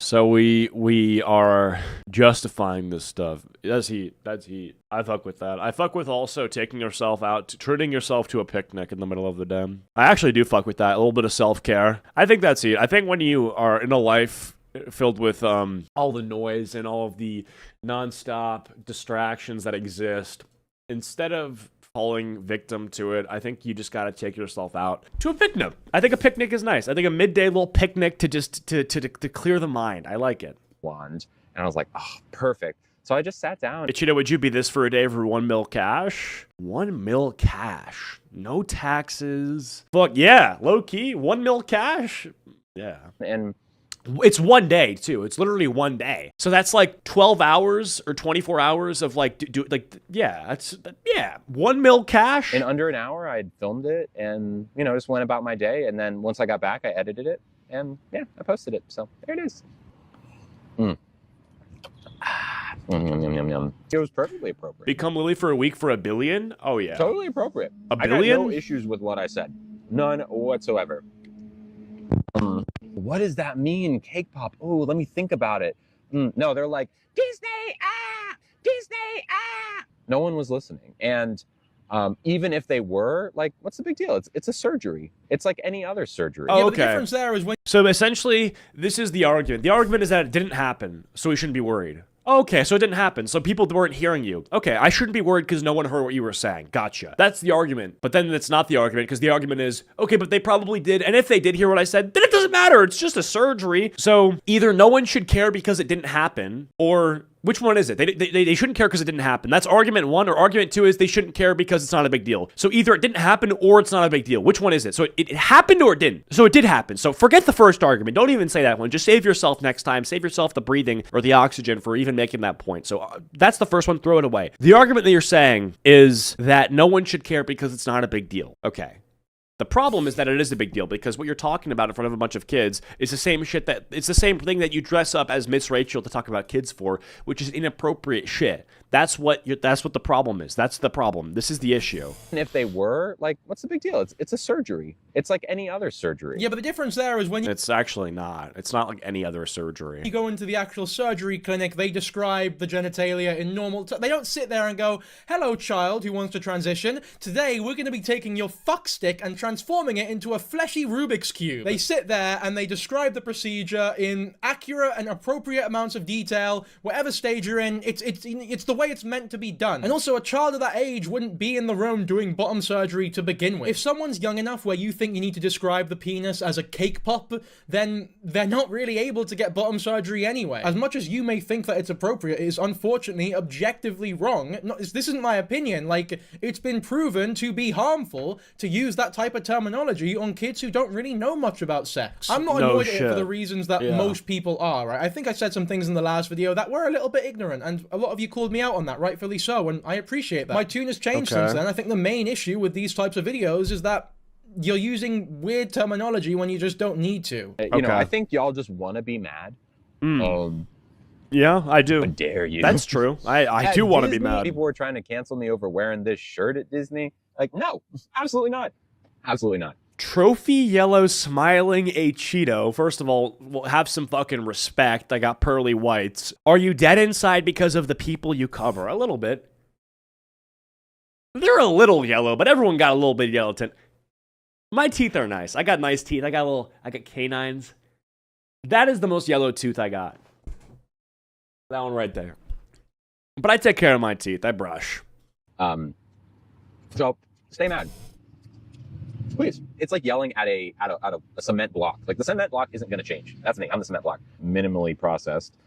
[SPEAKER 2] So we are justifying this stuff. That's heat. That's heat. I fuck with that. I fuck with also taking yourself out, treating yourself to a picnic in the middle of the day. I actually do fuck with that. A little bit of self-care. I think that's heat. I think when you are in a life filled with all the noise and all of the nonstop distractions that exist, instead of falling victim to it, I think you just gotta take yourself out to a picnic. I think a picnic is nice. I think a midday little picnic to just to clear the mind. I like it.
[SPEAKER 8] Wand, and I was like, oh, perfect. So I just sat down.
[SPEAKER 2] But you know, would you be this for a day for $1 mil cash? $1 mil cash, no taxes. Fuck yeah, low key, $1 mil cash. Yeah,
[SPEAKER 8] and
[SPEAKER 2] it's one day too. It's literally one day. So that's like 12 hours or 24 hours of like that's 1 mil cash.
[SPEAKER 8] In under an hour, I had filmed it and, you know, just went about my day. And then once I got back, I edited it and yeah, I posted it. So there it is. Yum, yum, yum, yum. It was perfectly appropriate.
[SPEAKER 2] Become Lily for a week for $1 billion? Oh yeah.
[SPEAKER 8] Totally appropriate.
[SPEAKER 2] $1 billion?
[SPEAKER 8] I got no issues with what I said. None whatsoever. What does that mean? Cake pop. Oh, let me think about it. No, they're like, Disney, Disney, No one was listening. And even if they were, like, what's the big deal? It's a surgery. It's like any other surgery.
[SPEAKER 2] Oh,
[SPEAKER 3] yeah, but
[SPEAKER 2] okay.
[SPEAKER 3] the difference there is when...
[SPEAKER 2] So essentially, this is the argument. The argument is that it didn't happen, so we shouldn't be worried. Okay, so it didn't happen, so people weren't hearing you. Okay, I shouldn't be worried because no one heard what you were saying. Gotcha. That's the argument. But then it's not the argument, because the argument is, okay, but they probably did, and if they did hear what I said, then it doesn't matter. It's just a surgery. So either no one should care because it didn't happen, or which one is it? They shouldn't care because it didn't happen. That's argument one, or argument two is they shouldn't care because it's not a big deal. So either it didn't happen or it's not a big deal. Which one is it? So it happened or it didn't. So it did happen. So forget the first argument. Don't even say that one. Just save yourself next time. Save yourself the breathing or the oxygen for even making that point. So that's the first one. Throw it away. The argument that you're saying is that no one should care because it's not a big deal. Okay. The problem is that it is a big deal because what you're talking about in front of a bunch of kids is the same shit it's the same thing that you dress up as Miss Rachel to talk about kids for, which is inappropriate shit. That's what the problem is. That's the problem. This is the issue.
[SPEAKER 8] And if they were, like, what's the big deal? It's a surgery. It's like any other surgery.
[SPEAKER 3] Yeah, but the difference there is when you...
[SPEAKER 2] It's actually not. It's not like any other surgery.
[SPEAKER 3] You go into the actual surgery clinic, they describe the genitalia in normal... They don't sit there and go, hello, child who wants to transition. Today, we're going to be taking your fuck stick and transforming it into a fleshy Rubik's Cube. They sit there and they describe the procedure in accurate and appropriate amounts of detail, whatever stage you're in. It's the way it's meant to be done. And also, a child of that age wouldn't be in the room doing bottom surgery to begin with. If someone's young enough where you think you need to describe the penis as a cake pop, then they're not really able to get bottom surgery anyway. As much as you may think that it's appropriate, it is unfortunately objectively wrong. This isn't my opinion. Like, it's been proven to be harmful to use that type of terminology on kids who don't really know much about sex. I'm not annoyed at it for the reasons that most people are, right? I think I said some things in the last video that were a little bit ignorant, and a lot of you called me out on that, rightfully so, and I appreciate that. My tune has changed since then. I think the main issue with these types of videos is that you're using weird terminology when you just don't need to.
[SPEAKER 8] You know, I think y'all just want to be mad.
[SPEAKER 2] Yeah, I do.
[SPEAKER 8] How dare you?
[SPEAKER 2] That's true. I do want to be mad.
[SPEAKER 8] People were trying to cancel me over wearing this shirt at Disney. Like, no, absolutely not. Absolutely not.
[SPEAKER 2] Trophy yellow smiling a Cheeto. First of all, have some fucking respect. I got pearly whites. Are you dead inside because of the people you cover? A little bit. They're a little yellow, but everyone got a little bit of yellow tint. My teeth are nice. I got nice teeth. I got canines. That is the most yellow tooth I got. That one right there. But I take care of my teeth. I brush.
[SPEAKER 8] So stay mad. Please. It's like yelling at a cement block. Like, the cement block isn't going to change. That's me. I'm the cement block. Minimally processed.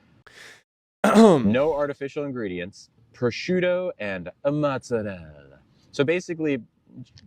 [SPEAKER 8] No artificial ingredients. Prosciutto and mozzarella. So basically,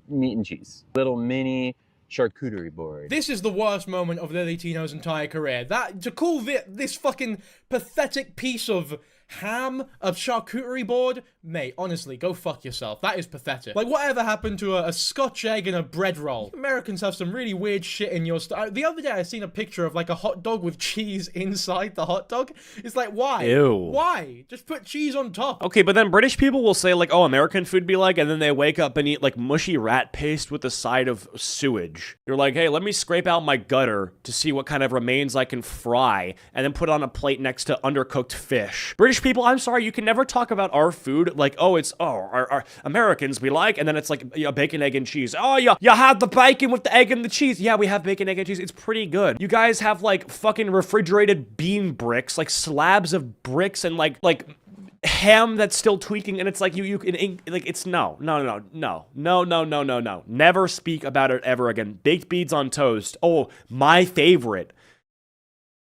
[SPEAKER 8] meat and cheese. Little mini charcuterie board.
[SPEAKER 3] This is the worst moment of Lily Tino's entire career. To call this fucking pathetic piece of ham, a charcuterie board. Mate, honestly, go fuck yourself. That is pathetic. Like, whatever happened to a Scotch egg and a bread roll? Americans have some really weird shit in your stuff. The other day, I seen a picture of, like, a hot dog with cheese inside the hot dog. It's like, why?
[SPEAKER 2] Ew.
[SPEAKER 3] Why? Just put cheese on top.
[SPEAKER 2] Okay, but then British people will say, like, oh, American food be like, and then they wake up and eat, like, mushy rat paste with a side of sewage. You're like, hey, let me scrape out my gutter to see what kind of remains I can fry, and then put on a plate next to undercooked fish. British people, I'm sorry, you can never talk about our food like, oh, it's, oh, our Americans be like, and then it's like, yeah, bacon, egg, and cheese. Oh, you had the bacon with the egg and the cheese. Yeah, we have bacon, egg, and cheese. It's pretty good. You guys have, like, fucking refrigerated bean bricks, like, slabs of bricks and, like, ham that's still tweaking, and it's like, you can, like, it's no. Never speak about it ever again. Baked beans on toast. Oh, my favorite.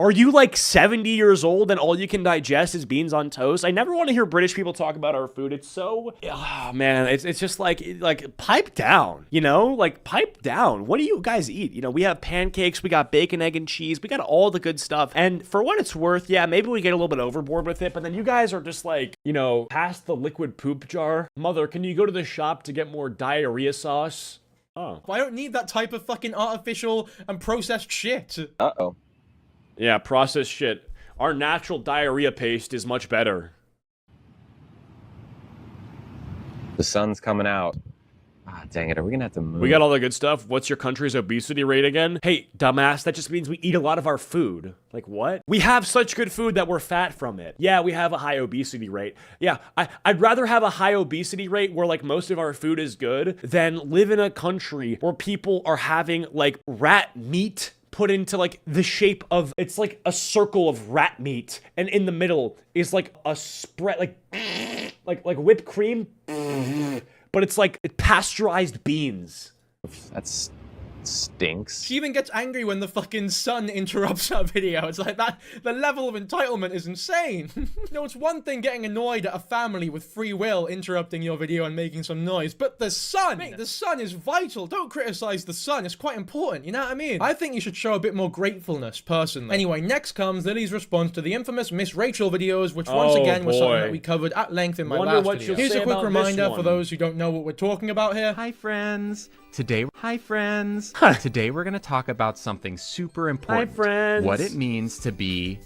[SPEAKER 2] Are you like 70 years old and all you can digest is beans on toast? I never want to hear British people talk about our food. It's so, oh man, it's just like pipe down, you know? Like, pipe down. What do you guys eat? You know, we have pancakes, we got bacon, egg, and cheese, we got all the good stuff. And for what it's worth, yeah, maybe we get a little bit overboard with it, but then you guys are just like, you know, past the liquid poop jar. Mother, can you go to the shop to get more diarrhea sauce? Oh.
[SPEAKER 3] I don't need that type of fucking artificial and processed shit.
[SPEAKER 8] Uh-oh.
[SPEAKER 2] Yeah, processed shit. Our natural diarrhea paste is much better.
[SPEAKER 8] The sun's coming out. Ah, dang it, are we gonna have to move?
[SPEAKER 2] We got all the good stuff. What's your country's obesity rate again? Hey, dumbass, that just means we eat a lot of our food. Like, what? We have such good food that we're fat from it. Yeah, we have a high obesity rate. Yeah, I'd rather have a high obesity rate where, like, most of our food is good than live in a country where people are having, like, rat meat put into, like, the shape of, it's like a circle of rat meat, and in the middle is like a spread, like whipped cream, but it's like pasteurized beans.
[SPEAKER 8] That's stinks.
[SPEAKER 3] She even gets angry when the fucking sun interrupts her video. It's like that, the level of entitlement is insane. You know, it's one thing getting annoyed at a family with free will interrupting your video and making some noise, but the sun! Mate, the sun is vital. Don't criticize the sun. It's quite important, you know what I mean? I think you should show a bit more gratefulness, personally. Anyway, next comes Lily's response to the infamous Miss Rachel videos, which once again was something that we covered at length in my last video. Here's a quick reminder for those who don't know what we're talking about here.
[SPEAKER 7] Hi, friends. Today we're going to talk about something super important.
[SPEAKER 2] Hi, friends.
[SPEAKER 7] What it means to be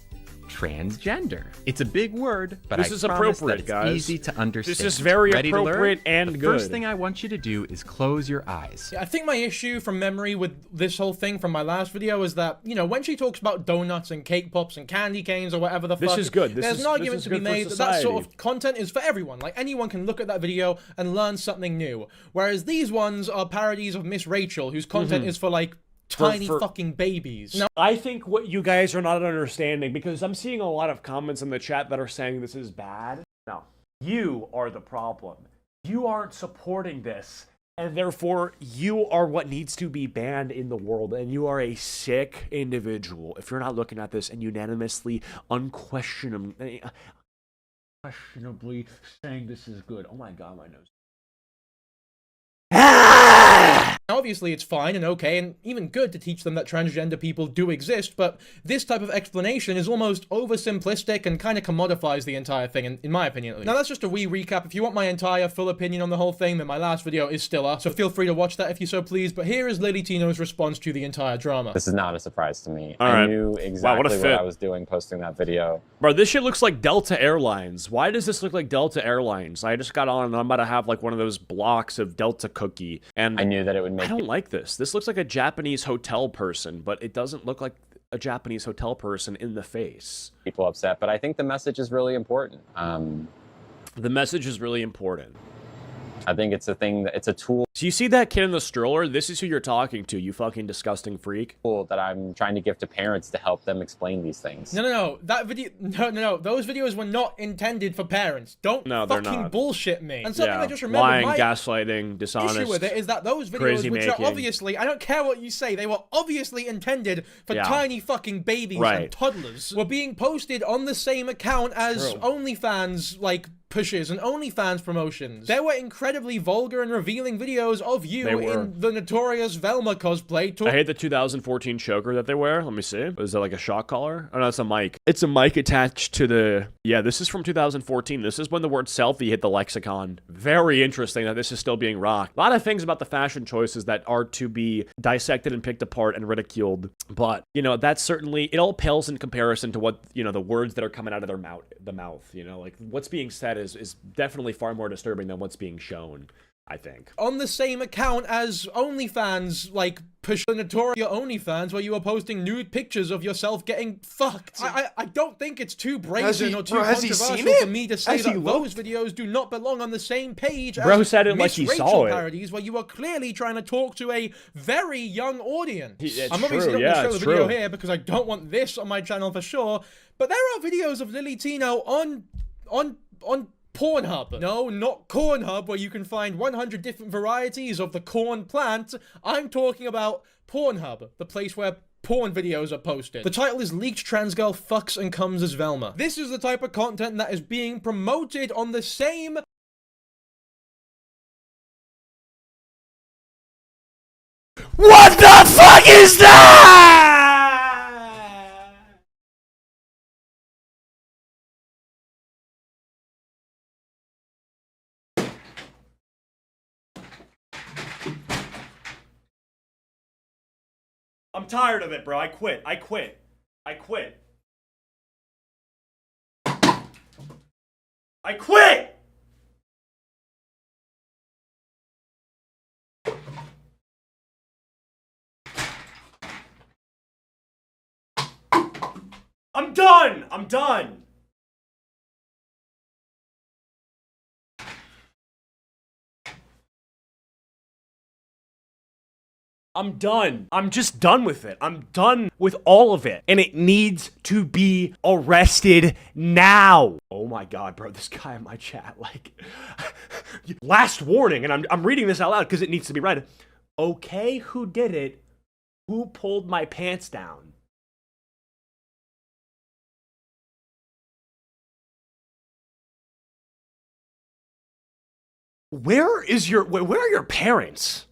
[SPEAKER 7] transgender. It's a big word, but
[SPEAKER 2] this is appropriate,
[SPEAKER 7] it's
[SPEAKER 2] guys.
[SPEAKER 7] easy to understand.
[SPEAKER 2] This is very
[SPEAKER 7] Ready
[SPEAKER 2] appropriate and
[SPEAKER 7] the
[SPEAKER 2] good.
[SPEAKER 7] First thing I want you to do is close your eyes.
[SPEAKER 3] Yeah, I think my issue from memory with this whole thing from my last video is that, you know, when she talks about donuts and cake pops and candy canes or whatever the fuck,
[SPEAKER 2] this is good.
[SPEAKER 3] There's an argument to be made that that sort of content is for everyone. Like, anyone can look at that video and learn something new. Whereas these ones are parodies of Miss Rachel, whose content is for, like, tiny fucking babies. Now,
[SPEAKER 2] I think what you guys are not understanding, because I'm seeing a lot of comments in the chat that are saying this is bad. No, you are the problem. You aren't supporting this, and therefore you are what needs to be banned in the world, and you are a sick individual if you're not looking at this and unanimously, unquestionably saying this is good. Oh my god, my nose.
[SPEAKER 3] obviously it's fine and okay and even good to teach them that transgender people do exist, but this type of explanation is almost oversimplistic and kind of commodifies the entire thing, in my opinion at least. Now that's just a wee recap. If you want my entire full opinion on the whole thing, then my last video is still up, so feel free to watch that if you so please, but here is Lily Tino's response to the entire drama.
[SPEAKER 8] This is not a surprise to me.
[SPEAKER 2] All
[SPEAKER 8] I
[SPEAKER 2] right.
[SPEAKER 8] knew exactly what I was doing posting that video.
[SPEAKER 2] Bro, this shit looks like Delta Airlines. Why does this look like Delta Airlines? I just got on and I'm about to have like one of those blocks of Delta cookie, and
[SPEAKER 8] I knew that it would make
[SPEAKER 2] I don't like this. This looks like a Japanese hotel person, but it doesn't look like a Japanese hotel person in the face.
[SPEAKER 8] People upset, but I think the message is really important.
[SPEAKER 2] The message is really important.
[SPEAKER 8] I think it's a thing that it's a tool.
[SPEAKER 2] So you see that kid in the stroller? This is who you're talking to, you fucking disgusting freak.
[SPEAKER 8] That I'm trying to give to parents to help them explain these things.
[SPEAKER 3] No. That video, no. Those videos were not intended for parents. Don't fucking bullshit me. And something I just remembered,
[SPEAKER 2] lying, gaslighting, dishonest.
[SPEAKER 3] Issue with it is that those videos, which are obviously, I don't care what you say, they were obviously intended for tiny fucking babies and toddlers, were being posted on the same account as OnlyFans, like, pushes and OnlyFans promotions. There were incredibly vulgar and revealing videos of you in the notorious Velma cosplay.
[SPEAKER 2] I hate the 2014 choker that they wear. Let me see. Is that like a shock collar? Oh no, it's a mic. It's a mic attached to the... Yeah, this is from 2014. This is when the word selfie hit the lexicon. Very interesting that this is still being rocked. A lot of things about the fashion choices that are to be dissected and picked apart and ridiculed. But, you know, that's certainly... It all pales in comparison to what, you know, the words that are coming out of their mouth, you know, like what's being said is definitely far more disturbing than what's being shown, I think.
[SPEAKER 3] On the same account as OnlyFans, like, push the notorious OnlyFans where you are posting nude pictures of yourself getting fucked. I don't think it's too brazen or too controversial for me to say that those videos do not belong on the same page as
[SPEAKER 2] said it like he saw it.
[SPEAKER 3] Parodies where you are clearly trying to talk to a very young audience.
[SPEAKER 2] It's
[SPEAKER 3] I'm obviously not going to show the video here because I don't want this on my channel for sure, but there are videos of Lily Tino on Pornhub. No, not Cornhub, where you can find 100 different varieties of the corn plant. I'm talking about Pornhub, the place where porn videos are posted. The title is Leaked Trans Girl Fucks and Comes as Velma. This is the type of content that is being promoted on the same...
[SPEAKER 2] What the fuck is that?! I'm tired of it, bro. I quit. I quit. I quit. I quit! I'm done! I'm done! I'm done. I'm just done with it. I'm done with all of it. And it needs to be arrested now. Oh my God, bro, this guy in my chat, like, last warning, and I'm reading this out loud because it needs to be read. Okay, who did it? Who pulled my pants down? Where are your parents?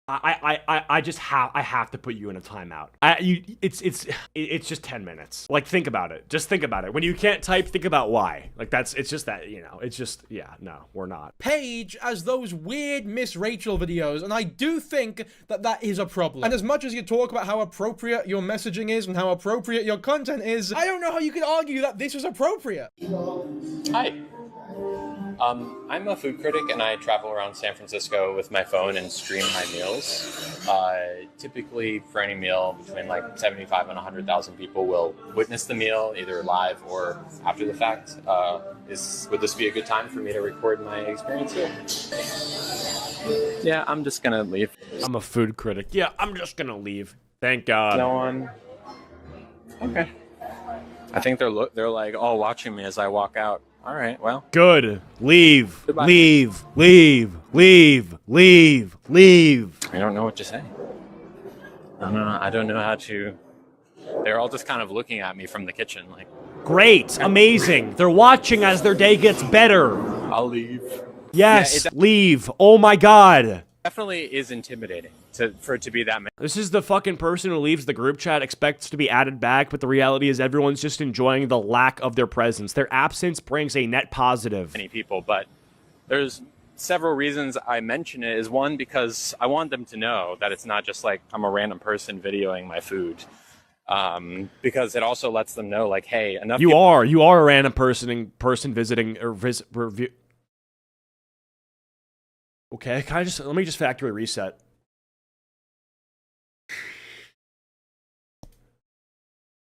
[SPEAKER 2] I have to put you in a timeout. It's just 10 minutes. Like, think about it. Just think about it. When you can't type, think about why. Like, it's just that, you know, it's just, yeah, no, we're not.
[SPEAKER 3] Page as those weird Miss Rachel videos, and I do think that that is a problem. And as much as you talk about how appropriate your messaging is and how appropriate your content is, I don't know how you could argue that this is appropriate.
[SPEAKER 1] Hi. I'm a food critic and I travel around San Francisco with my phone and stream my meals. Typically for any meal, between like 75 and 100,000 people will witness the meal either live or after the fact. Would this be a good time for me to record my experience here? Yeah, I'm just gonna leave.
[SPEAKER 2] I'm a food critic. Yeah, I'm just gonna leave. Thank God.
[SPEAKER 1] No one. Okay. I think they're like all watching me as I walk out. All right, well.
[SPEAKER 2] Good. Leave.
[SPEAKER 1] Goodbye.
[SPEAKER 2] Leave. Leave. Leave. Leave. Leave.
[SPEAKER 1] I don't know what to say. I don't know how to... They're all just kind of looking at me from the kitchen, like...
[SPEAKER 2] Great. Amazing. They're watching as their day gets better.
[SPEAKER 1] I'll leave.
[SPEAKER 2] Yes, leave. Oh my God.
[SPEAKER 1] Definitely is intimidating for it to be that many.
[SPEAKER 2] This is the fucking person who leaves the group chat, expects to be added back, but the reality is everyone's just enjoying the lack of their presence. Their absence brings a net positive.
[SPEAKER 1] Many people, but there's several reasons I mention it. Is one, because I want them to know that it's not just like I'm a random person videoing my food. Because it also lets them know, like, hey, enough.
[SPEAKER 2] You are a random person visiting or review. Okay, let me just factory reset.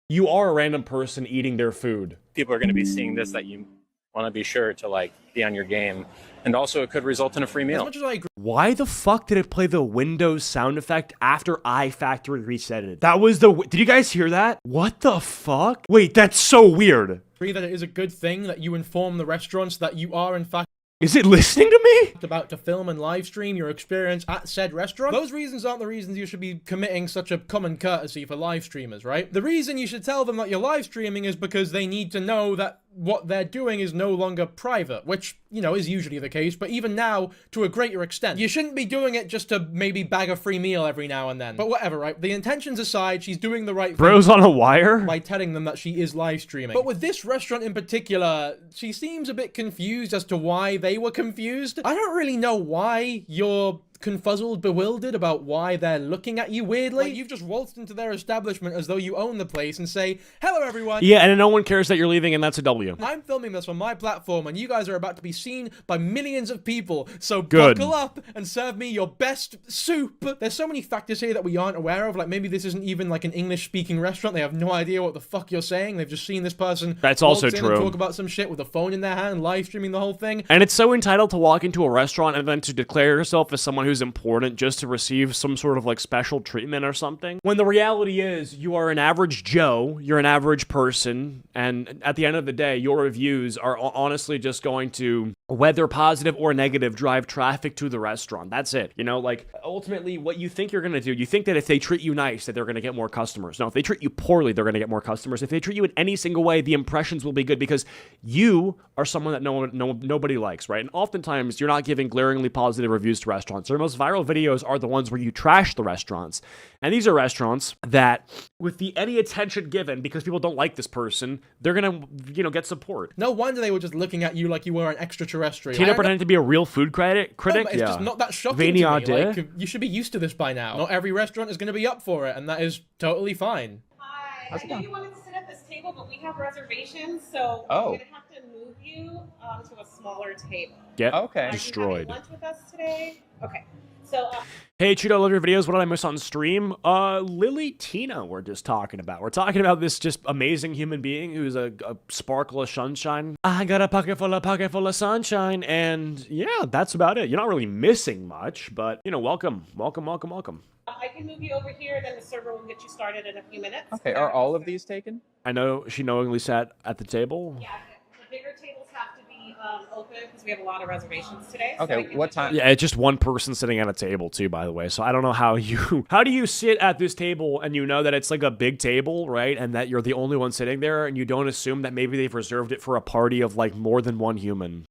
[SPEAKER 2] You are a random person eating their food.
[SPEAKER 1] People are going to be seeing this, that you want to be sure to, like, be on your game. And also, it could result in a free meal.
[SPEAKER 3] As much as I agree.
[SPEAKER 2] Why the fuck did it play the Windows sound effect after I factory reset it? That was did you guys hear that? What the fuck? Wait, that's so weird.
[SPEAKER 3] That it is a good thing that you inform the restaurants that you are, in fact,
[SPEAKER 2] Is it listening to me?
[SPEAKER 3] About to film and live stream your experience at said restaurant. Those reasons aren't the reasons you should be committing such a common courtesy for live streamers, right? The reason you should tell them that you're live streaming is because they need to know that what they're doing is no longer private, which, you know, is usually the case, but even now, to a greater extent. You shouldn't be doing it just to maybe bag a free meal every now and then. But whatever, right? The intentions aside, she's doing the right thing.
[SPEAKER 2] Bros on a wire?
[SPEAKER 3] By telling them that she is live streaming. But with this restaurant in particular, she seems a bit confused as to why they were confused. I don't really know why you're confuzzled, bewildered about why they're looking at you weirdly. Like, you've just waltzed into their establishment as though you own the place and say, hello everyone.
[SPEAKER 2] Yeah, and no one cares that you're leaving, and that's a W.
[SPEAKER 3] I'm filming this on my platform, and you guys are about to be seen by millions of people, so
[SPEAKER 2] Good.
[SPEAKER 3] buckle up and serve me your best soup. There's so many factors here that we aren't aware of, like maybe this isn't even like an English-speaking restaurant, they have no idea what the fuck you're saying, they've just seen this person
[SPEAKER 2] That's also
[SPEAKER 3] waltz in
[SPEAKER 2] true.
[SPEAKER 3] and talk about some shit with a phone in their hand, live streaming the whole thing.
[SPEAKER 2] And it's so entitled to walk into a restaurant and then to declare yourself as someone who's important just to receive some sort of like special treatment or something. When the reality is you are an average Joe, you're an average person, and at the end of the day, your reviews are honestly just going to, whether positive or negative, drive traffic to the restaurant. That's it. You know, like ultimately what you think you're going to do, you think that if they treat you nice, that they're going to get more customers. No, if they treat you poorly, they're going to get more customers. If they treat you in any single way, the impressions will be good because you are someone that nobody likes, right? And oftentimes you're not giving glaringly positive reviews to restaurants. Their most viral videos are the ones where you trash the restaurants. And these are restaurants that, with any attention given, because people don't like this person, they're gonna, get support.
[SPEAKER 3] No wonder they were just looking at you like you were an extraterrestrial.
[SPEAKER 2] Tina pretending to be a real food critic?
[SPEAKER 3] No, it's just not that shocking to me. Like, you should be used to this by now. Not every restaurant is going to be up for it, and that is totally fine.
[SPEAKER 9] Hi. I know you wanted to sit at this table, but we have reservations, so we're going to have to move you to a smaller table.
[SPEAKER 2] Get
[SPEAKER 9] destroyed. Lunch with us today? Okay. So,
[SPEAKER 2] hey, Cheeto, I love your videos. What did I miss on stream? Lily Tina we're just talking about. We're talking about this just amazing human being who's a sparkle of sunshine. I got a pocket full of sunshine, and yeah, that's about it. You're not really missing much, but, welcome.
[SPEAKER 9] I can move you over here, then the server will get you started in a few minutes.
[SPEAKER 8] Okay, are all of these taken?
[SPEAKER 2] I know she knowingly sat at the table.
[SPEAKER 9] Yeah, the bigger tables have to be open because we have a lot of reservations today.
[SPEAKER 8] Okay,
[SPEAKER 9] so
[SPEAKER 8] what time?
[SPEAKER 2] Yeah, it's just one person sitting at a table too, by the way. So I don't know how do you sit at this table and you know that it's like a big table, right? And that you're the only one sitting there, and you don't assume that maybe they've reserved it for a party of like more than one human.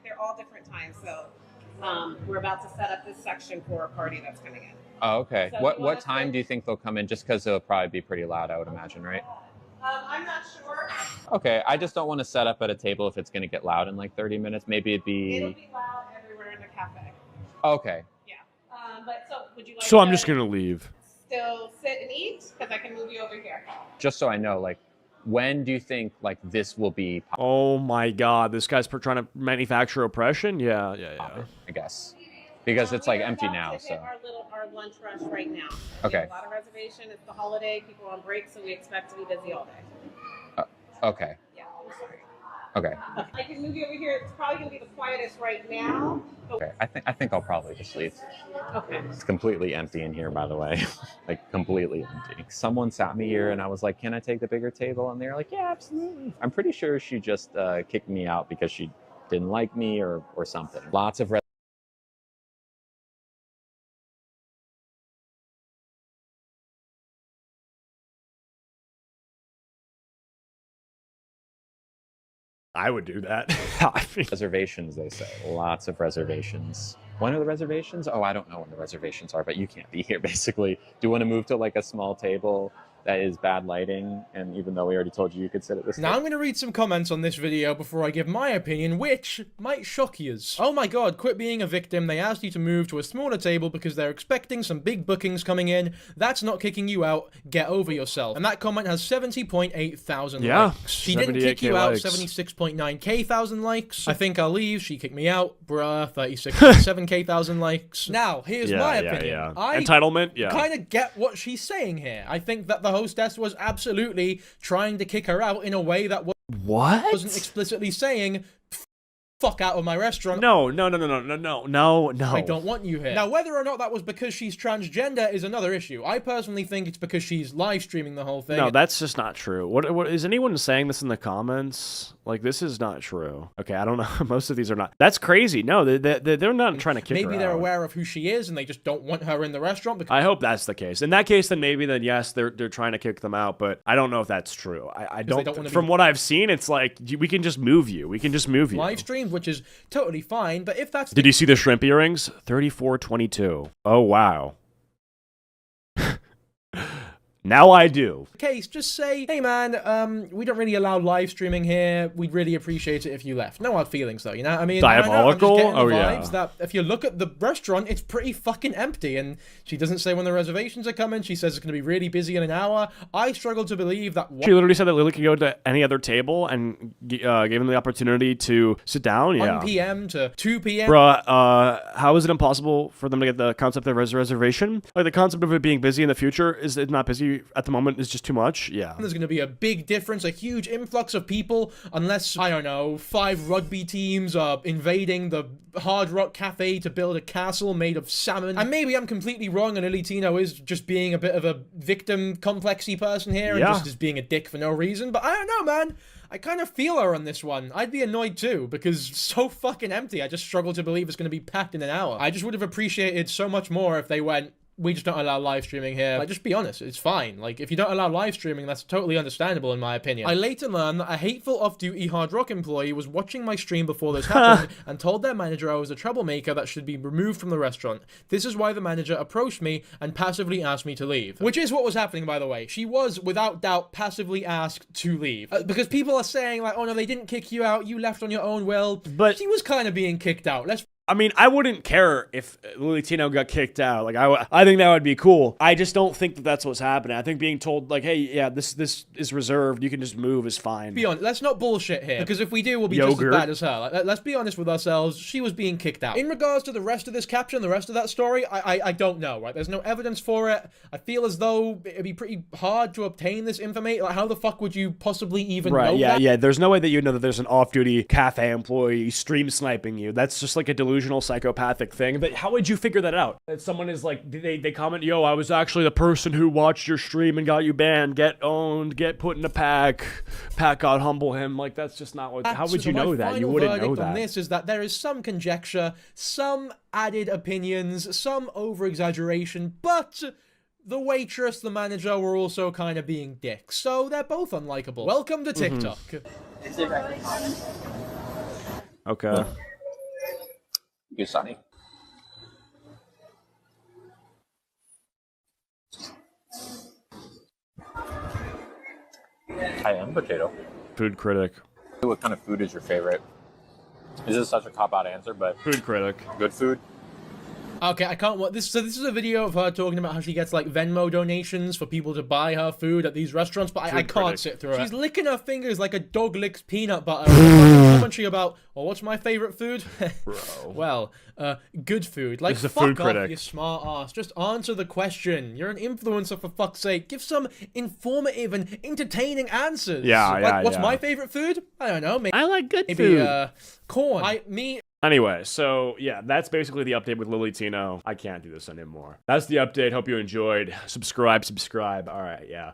[SPEAKER 9] They're all different times, so we're about to set up this section for a party that's coming in.
[SPEAKER 8] Oh, okay.
[SPEAKER 9] So
[SPEAKER 8] what time do you think they'll come in? Just because it'll probably be pretty loud, I would imagine, right?
[SPEAKER 9] I'm not sure.
[SPEAKER 8] Okay, I just don't want to set up at a table if it's going to get loud in like 30 minutes. Maybe
[SPEAKER 9] It'll be loud everywhere in the cafe.
[SPEAKER 8] Okay.
[SPEAKER 9] Yeah. But so would you like
[SPEAKER 2] So I'm just going to leave.
[SPEAKER 9] Still sit and eat? Because I can move you over here.
[SPEAKER 8] Just so I know, like, when do you think like this will be
[SPEAKER 2] Oh my god, this guy's trying to manufacture oppression? Yeah.
[SPEAKER 8] I guess. Because it's like empty now,
[SPEAKER 9] hit
[SPEAKER 8] so.
[SPEAKER 9] Our lunch rush right now.
[SPEAKER 8] Okay.
[SPEAKER 9] We have a lot of reservation. It's the holiday. People are on break, so we expect to be busy all day.
[SPEAKER 8] Okay.
[SPEAKER 9] Yeah, I'm sorry.
[SPEAKER 8] Okay.
[SPEAKER 9] I can move you over here. It's probably going to be the quietest right now.
[SPEAKER 8] Okay. I think I'll probably just leave.
[SPEAKER 9] Okay.
[SPEAKER 8] It's completely empty in here, by the way. Like, completely empty. Someone sat me here and I was like, can I take the bigger table? And they're like, yeah, absolutely. I'm pretty sure she just kicked me out because she didn't like me or something. Lots of
[SPEAKER 2] I would do that.
[SPEAKER 8] reservations, they say. Lots of reservations. When are the reservations? Oh, I don't know when the reservations are, but you can't be here, basically. Do you want to move to, like, a small table that is bad lighting? And even though we already told you could sit at this
[SPEAKER 3] Now I'm going to read some comments on this video before I give my opinion, which might shock yous. Oh my god, quit being a victim. They asked you to move to a smaller table because they're expecting some big bookings coming in. That's not kicking you out. Get over yourself. And that comment has 70.8 thousand likes. She didn't kick you out, 76.9k thousand likes. I think I'll leave. She kicked me out. Bruh, 36.7k thousand likes. Now, here's my opinion.
[SPEAKER 2] Entitlement, yeah.
[SPEAKER 3] Kind of get what she's saying here. I think that the hostess was absolutely trying to kick her out in a way that wasn't explicitly saying fuck out of my restaurant.
[SPEAKER 2] No.
[SPEAKER 3] I don't want you here. Now, whether or not that was because she's transgender is another issue. I personally think it's because she's live streaming the whole thing.
[SPEAKER 2] No, that's just not true. What is anyone saying this in the comments? Like, this is not true. Okay, I don't know. Most of these are not. That's crazy. No, they're not trying to kick her out.
[SPEAKER 3] Maybe they're aware of who she is and they just don't want her in the restaurant.
[SPEAKER 2] I hope that's the case. In that case, then maybe yes, they're trying to kick them out. But I don't know if that's true. I don't. From what I've seen, it's like we can just move you. We can just move you.
[SPEAKER 3] Live streamed, which is totally fine. But if that's
[SPEAKER 2] did you see the shrimp earrings? 34.22. Oh wow. Now I do.
[SPEAKER 3] Case, just say, hey man, we don't really allow live streaming here. We'd really appreciate it if you left. No hard feelings though, you know what I mean?
[SPEAKER 2] Diabolical?
[SPEAKER 3] Oh yeah. That if you look at the restaurant, it's pretty fucking empty. And she doesn't say when the reservations are coming. She says it's going to be really busy in an hour. I struggle to believe that.
[SPEAKER 2] She literally said that Lily could go to any other table and gave him the opportunity to sit down. Yeah.
[SPEAKER 3] 1 p.m. to 2 p.m.
[SPEAKER 2] Bruh, how is it impossible for them to get the concept of reservation? Like the concept of it being busy in the future is it not busy at the moment is just too much. Yeah.
[SPEAKER 3] There's going to be a big difference, a huge influx of people, unless, I don't know, 5 rugby teams are invading the Hard Rock Cafe to build a castle made of salmon. And maybe I'm completely wrong and Lily Tino is just being a bit of a victim complexy person here and just is being a dick for no reason. But I don't know, man. I kind of feel her on this one. I'd be annoyed too, because it's so fucking empty. I just struggle to believe it's going to be packed in an hour. I just would have appreciated so much more if they went, we just don't allow live streaming here. Like, just be honest, it's fine. Like, if you don't allow live streaming, that's totally understandable in my opinion. I later learned that a hateful off-duty Hard Rock employee was watching my stream before this happened and told their manager I was a troublemaker that should be removed from the restaurant. This is why the manager approached me and passively asked me to leave. Which is what was happening, by the way. She was, without doubt, passively asked to leave. Because people are saying, like, oh no, they didn't kick you out, you left on your own will. But she was kind of being kicked out.
[SPEAKER 2] I mean, I wouldn't care if Lily Tino got kicked out. Like, I think that would be cool. I just don't think that that's what's happening. I think being told, like, hey, yeah, this is reserved. You can just move is fine.
[SPEAKER 3] Be honest. Let's not bullshit here. Because if we do, we'll be just as bad as her. Like, let's be honest with ourselves. She was being kicked out. In regards to the rest of this caption, the rest of that story, I don't know, right? There's no evidence for it. I feel as though it'd be pretty hard to obtain this information. Like, how the fuck would you possibly even know that?
[SPEAKER 2] Yeah. There's no way that you know that there's an off-duty cafe employee stream sniping you. That's just like a delusional psychopathic thing. But how would you figure that out? That someone is like, they comment, yo, I was actually the person who watched your stream and got you banned, get owned, get put in a pack. Pack God humble him. Like, that's just not what. How would you know that? You wouldn't know that.
[SPEAKER 3] On this is that there is some conjecture, some added opinions, some over-exaggeration, but the waitress, the manager were also kind of being dicks. So they're both unlikable. Welcome to TikTok.
[SPEAKER 2] Okay.
[SPEAKER 10] You Sonny. I am Potato.
[SPEAKER 2] Food critic.
[SPEAKER 10] What kind of food is your favorite? This is such a cop-out answer, but
[SPEAKER 2] food critic.
[SPEAKER 10] Good food.
[SPEAKER 3] Okay, I can't. This is a video of her talking about how she gets like Venmo donations for people to buy her food at these restaurants, but I can't sit through it. She's licking her fingers like a dog licks peanut butter. Commentary about, well, what's my favorite food?
[SPEAKER 2] Bro.
[SPEAKER 3] Well, good food. Like, fuck off, you smart ass. Just answer the question. You're an influencer, for fuck's sake. Give some informative and entertaining answers.
[SPEAKER 2] Yeah,
[SPEAKER 3] what's my favorite food? I don't know. Maybe,
[SPEAKER 2] I like good food.
[SPEAKER 3] Corn.
[SPEAKER 2] Anyway, so yeah, that's basically the update with Lily Tino. I can't do this anymore. That's the update. Hope you enjoyed. Subscribe. All right, yeah.